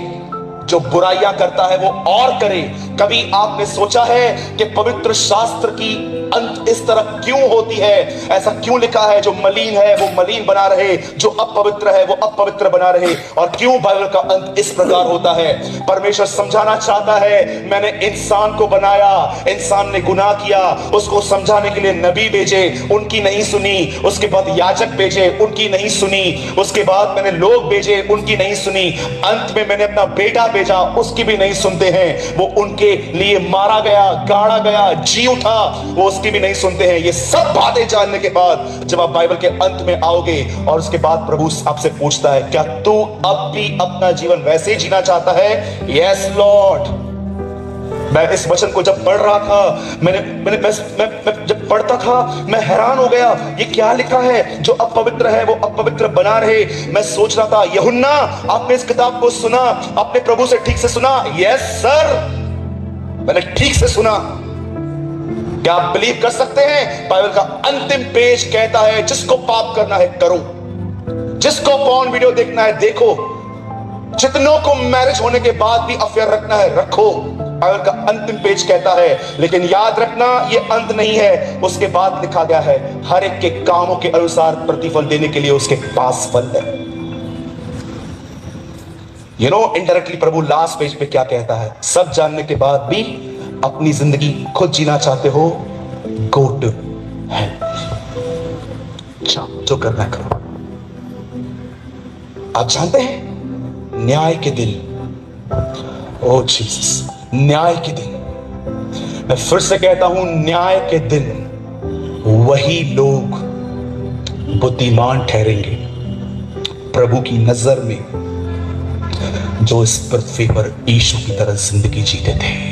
जो बुराइयां करता है वो और करे। कभी आपने सोचा है कि पवित्र शास्त्र की अंत इस तरह क्यों होती है? ऐसा क्यों लिखा है? जो मलिन है वो मलिन बना रहे, जो अपवित्र है वो अपवित्र बना रहे। और क्यों बाइबल का अंत इस प्रकार होता है? परमेश्वर समझाना चाहता है, मैंने इंसान को बनाया, इंसान ने गुनाह किया, उसको समझाने के लिए नबी भेजे, उनकी नहीं सुनी। उसके बाद याजक भेजे, उनकी नहीं सुनी। उसके बाद मैंने लोग भेजे, उनकी नहीं सुनी। अंत में मैंने अपना बेटा भेजा, उसकी भी नहीं सुनते हैं। वो उनके लिए मारा गया, गाड़ा गया, जी उठा, वो उसकी भी नहीं सुनते हैं। ये सब बातें जानने के बाद जब आप बाइबल के अंत में आओगे और उसके बाद प्रभु आपसे पूछता है, क्या तू अब भी अपना जीवन वैसे ही जीना चाहता है? Yes Lord. मैं इस वचन को जब पढ़ रहा था, मैं जब पढ़ता था, मैं हैरान हो गया, ये क्या लिखा है? जो अपवित्र है वो अपवित्र बना रहे। मैं सोच रहा था, यूहन्ना आपने इस किताब को सुना, आपने प्रभु से ठीक से सुना? यस सर, मैंने ठीक से सुना। क्या आप बिलीव कर सकते हैं? बाइबल का अंतिम पेज कहता है, जिसको पाप करना है करो, जिसको पॉर्न वीडियो देखना है देखो, जितनों को मैरिज होने के बाद भी अफेयर रखना है रखो। बाइबल का अंतिम पेज कहता है। लेकिन याद रखना, ये अंत नहीं है। उसके बाद लिखा गया है, हर एक के कामों के अनुसार प्रतिफल देने के लिए उसके पास फल है। You know, indirectly Prabhu last page पे क्या कहता है? सब जानने के बाद भी अपनी जिंदगी खुद जीना चाहते हो, गो टू हेल, जो करना करो। आप जानते हैं न्याय के दिन, ओ जीसस, न्याय के दिन, मैं फिर से कहता हूं, न्याय के दिन वही लोग बुद्धिमान ठहरेंगे प्रभु की नजर में, जो इस पृथ्वी पर यीशु की तरह जिंदगी जीते थे।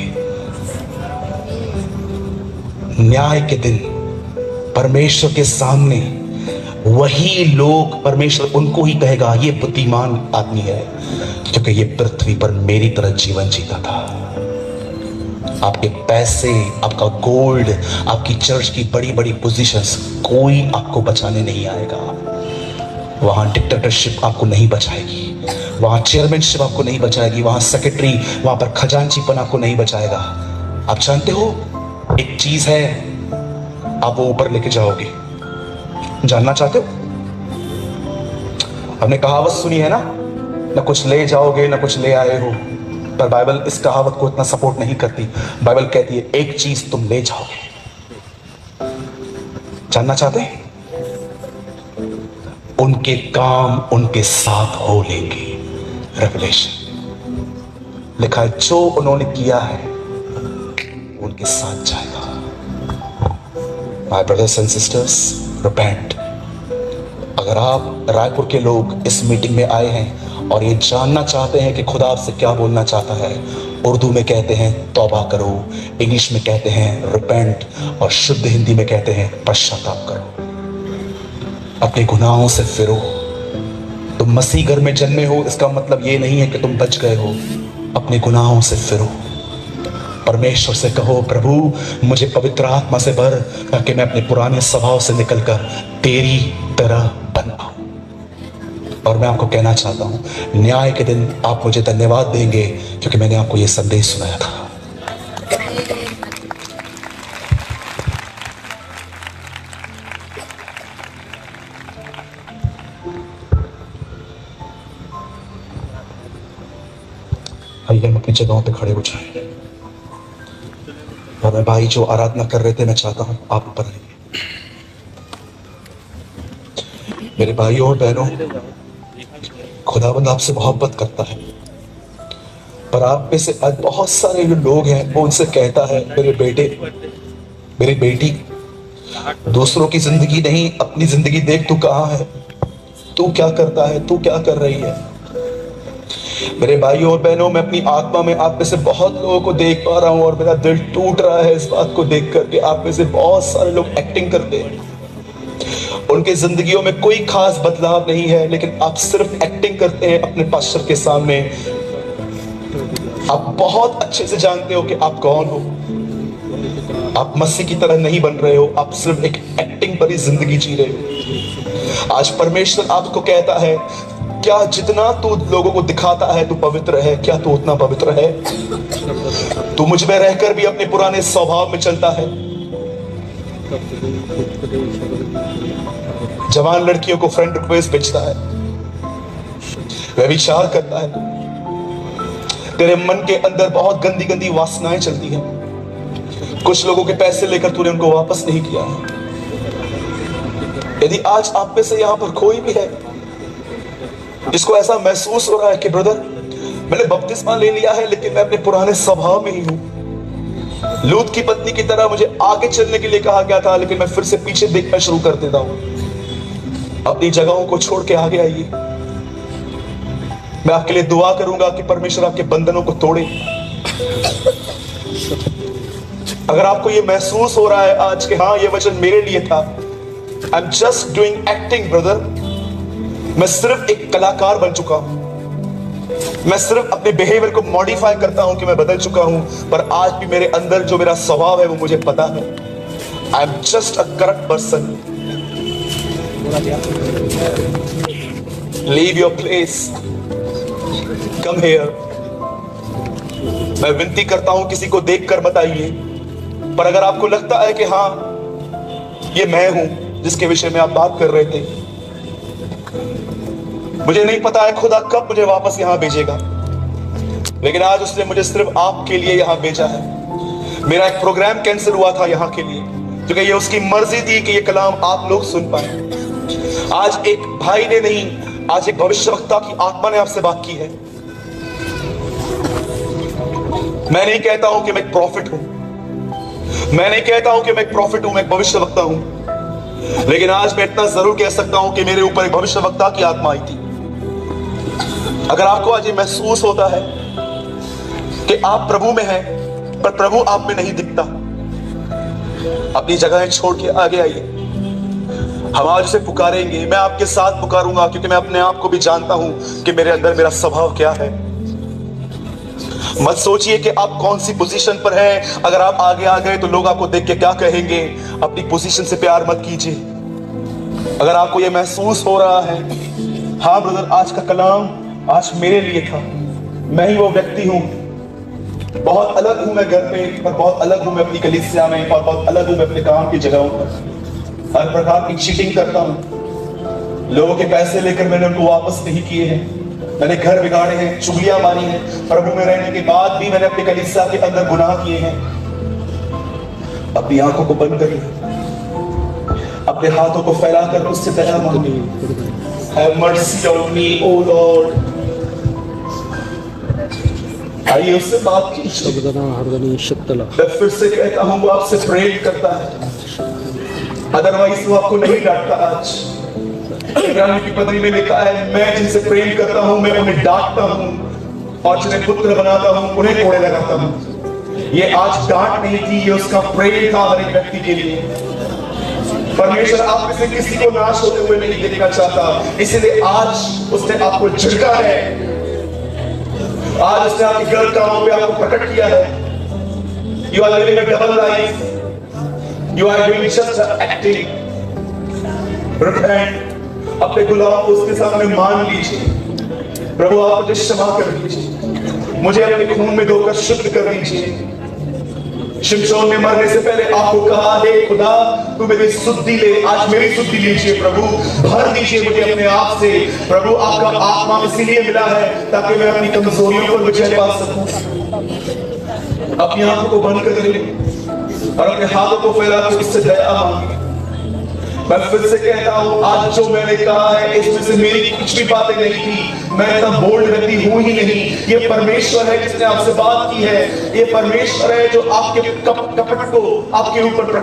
न्याय के दिन परमेश्वर के सामने वही लोग, परमेश्वर उनको ही कहेगा, ये बुद्धिमान आदमी है, क्योंकि ये पृथ्वी पर मेरी तरह जीवन जीता था। आपके पैसे, आपका गोल्ड, आपकी चर्च की बड़ी बड़ी पोजीशंस, कोई आपको बचाने नहीं आएगा। वहां डिक्टेटरशिप आपको नहीं बचाएगी, वहां चेयरमैनशिप आपको नहीं बचाएगी, वहां सेक्रेटरी, वहां पर खजांचीपन आपको नहीं बचाएगा। आप जानते हो, एक चीज है, आप वो ऊपर लेके जाओगे। जानना चाहते हो? हमने कहावत सुनी है ना, ना कुछ ले जाओगे ना कुछ ले आए हो, पर बाइबल इस कहावत को इतना सपोर्ट नहीं करती। बाइबल कहती है, एक चीज तुम ले जाओगे। जानना चाहते हैं? उनके काम उनके साथ हो लेंगे। रेवलेशन लिखा है, जो उन्होंने किया है उनके साथ जाएगा। My brothers and sisters, repent, अगर आप रायपुर के लोग इस मीटिंग में आए हैं और ये जानना चाहते हैं कि खुदा आपसे क्या बोलना चाहता है, उर्दू में कहते हैं तौबा करो, इंग्लिश में कहते हैं रिपेंट, और शुद्ध हिंदी में कहते हैं पश्चाताप करो, अपने गुनाहों से फिरो। तुम मसीह घर में जन्मे हो, इसका मतलब ये नहीं है कि तुम बच गए हो। अपने गुनाहों से फिरो, परमेश्वर से कहो, प्रभु मुझे पवित्र आत्मा से भर, ताकि मैं अपने पुराने स्वभाव से निकलकर तेरी तरह बन पाऊं। और मैं आपको कहना चाहता हूं, न्याय के दिन आप मुझे धन्यवाद देंगे, क्योंकि मैंने आपको यह संदेश सुनाया था। आइए हम अपनी जगहों पे खड़े हो जाएं। और मैं भाई जो आराधना कर रहे थे, मैं चाहता हूं आप ऊपर आइए। मेरे भाइयों और बहनों, खुदावंद आपसे मोहब्बत करता है, पर आप में से आज बहुत सारे जो लोग हैं, वो उनसे कहता है, मेरे बेटे मेरी बेटी, दूसरों की जिंदगी नहीं, अपनी जिंदगी देख, तू कहाँ है, तू क्या करता है, तू क्या कर रही है। मेरे भाइयों और बहनों, मैं अपनी आत्मा में आप में से बहुत लोगों को देख पा रहा हूं, और मेरा दिल टूट रहा है इस बात को देख करके। आप में से बहुत सारे लोग एक्टिंग करते हैं, उनके जिंदगियों में कोई खास बदलाव नहीं है, लेकिन आप सिर्फ एक्टिंग करते हैं अपने पास्टर के सामने। आप बहुत अच्छे से जानते हो कि आप कौन हो। आप मसीह की तरह नहीं बन रहे हो, आप सिर्फ एक एक्टिंग भरी जिंदगी जी रहे हो। आज परमेश्वर आपको कहता है, क्या जितना तू लोगों को दिखाता है तू पवित्र है, क्या तू उतना पवित्र है? तू मुझ में रहकर भी अपने पुराने स्वभाव में चलता है। जवान लड़कियों को फ्रेंड रिक्वेस्ट भेजता है, व्यभिचार करता है। तेरे मन के अंदर बहुत गंदी गंदी वासनाएं चलती हैं। कुछ लोगों के पैसे लेकर तूने उनको वापस नहीं किया है। यदि आज आप में से यहां पर कोई भी है जिसको ऐसा महसूस हो रहा है कि ब्रदर, मैंने बपतिस्मा ले लिया है, लेकिन मैं अपने पुराने स्वभाव में ही हूं। लूत की पत्नी की तरह मुझे आगे चलने के लिए कहा गया था, लेकिन मैं फिर से पीछे देखना शुरू कर देता हूं। अपनी जगहों को छोड़ के आगे आइए। मैं आपके लिए दुआ करूंगा कि परमेश्वर आपके बंधनों को तोड़े। अगर आपको यह महसूस हो रहा है आज कि हाँ, यह वचन मेरे लिए था, I am just doing acting brother, मैं सिर्फ एक कलाकार बन चुका हूं, मैं सिर्फ अपने बिहेवियर को मॉडिफाई करता हूं कि मैं बदल चुका हूं, पर आज भी मेरे अंदर जो मेरा स्वभाव है वो मुझे पता है। I am just a corrupt person. Leave your place, come here. मैं विनती करता हूं, किसी को देखकर मत आइए, पर अगर आपको लगता है कि हाँ, ये मैं हूं जिसके विषय में आप बात कर रहे थे, मुझे नहीं पता है खुदा कब मुझे वापस यहां भेजेगा, लेकिन आज उसने मुझे सिर्फ आपके लिए यहां भेजा है। मेरा एक प्रोग्राम कैंसिल हुआ था यहां के लिए, क्योंकि ये उसकी मर्जी थी कि ये कलाम आप लोग सुन पाए। आज एक भाई ने नहीं, आज एक भविष्यवक्ता की आत्मा ने आपसे बात की है। मैं नहीं कहता हूं कि मैं एक प्रॉफिट हूं, मैं नहीं कहता हूं कि मैं एक प्रॉफिट हूं, मैं एक भविष्यवक्ता हूं, लेकिन आज मैं इतना जरूर कह सकता हूं कि मेरे ऊपर एक भविष्यवक्ता की आत्मा आई थी। अगर आपको आज ये महसूस होता है कि आप प्रभु में हैं, पर प्रभु आप में नहीं दिखता, अपनी जगहें छोड़ के आगे आइए। हम आज उसे पुकारेंगे, मैं आपके साथ पुकारूंगा, क्योंकि मैं अपने आप को भी जानता हूं कि मेरे अंदर मेरा स्वभाव क्या है। मत सोचिए कि आप कौन सी पोजीशन पर हैं। अगर आप आगे आ गए तो लोग आपको देख के क्या कहेंगे। अपनी पोजीशन से प्यार मत कीजिए। अगर आपको यह महसूस हो रहा है, हाँ ब्रदर, आज का कलाम आज मेरे लिए था, मैं ही वो व्यक्ति हूं, बहुत अलग हूं मैं घर में, और बहुत अलग हूं मैं अपनी कलीसिया में, और बहुत अलग हूं मैं अपने काम की जगहों पर। हर प्रकार की चीटिंग करता हूं, लोगों के पैसे लेकर मैंने उनको वापस नहीं किए हैं, मैंने घर बिगाड़े हैं, चुगलियां मारी हैं, प्रभु में रहने के बाद भी मैंने अपनी कलीसिया के अंदर गुनाह किए हैं। अपनी आंखों को बंद करिए, अपने हाथों को फैलाकर उससे दया मांगिए। Have mercy on me, O Lord। आइए उससे बात कीजिए। मैं फिर से कहता हूं, वो आपसे प्रेम करता है, अदरवाइज वो आपको नहीं डांटता। आज इब्रानियों की पत्री में लिखा है, मैं जिनसे प्रेम करता हूं मैं उन्हें डांटता हूं और जिन्हें पुत्र बनाता हूं उन्हें कोड़े लगाता हूं। ये आज डांट नहीं थी, ये उसका प्रेम था हर एक व्यक्ति के लिए। परमेश्वर आप में से किसी को नाश होते हुए नहीं देखना चाहता, इसलिए आज उसने आपको झिड़का है, आज उसने आपके गलत कामों पे आपको प्रकट किया है। You are living a double life, you are doing just acting. Repent, अपने गुलाम को उसके सामने मान लीजिए, प्रभु आप मुझे क्षमा कर दीजिए, मुझे अपने खून में धोकर शुद्ध कर दीजिए। शिमशोन ने मरने से पहले आपको कहा, हे खुदा तू मेरी शुद्धि ले, आज मेरी शुद्धि लीजिए प्रभु, भर दीजिए मुझे अपने आप से। प्रभु आपका आत्मा इसीलिए मिला है ताकि मैं अपनी कमजोरियों पर विजय पा सकूं। अपनी आंखों को बंद कर ले और अपने हाथों को फैला कर इससे दया मांगे। मैं फिर से कहता हूं, आज जो मैंने कहा है इसमें से मेरी कुछ भी बातें नहीं थी, मैं इतना बोल्ड व्यक्ति हूं ही नहीं। ये परमेश्वर है जिसने आपसे बात की है, ये परमेश्वर है जो आपके कपट को आपके ऊपर प्रकट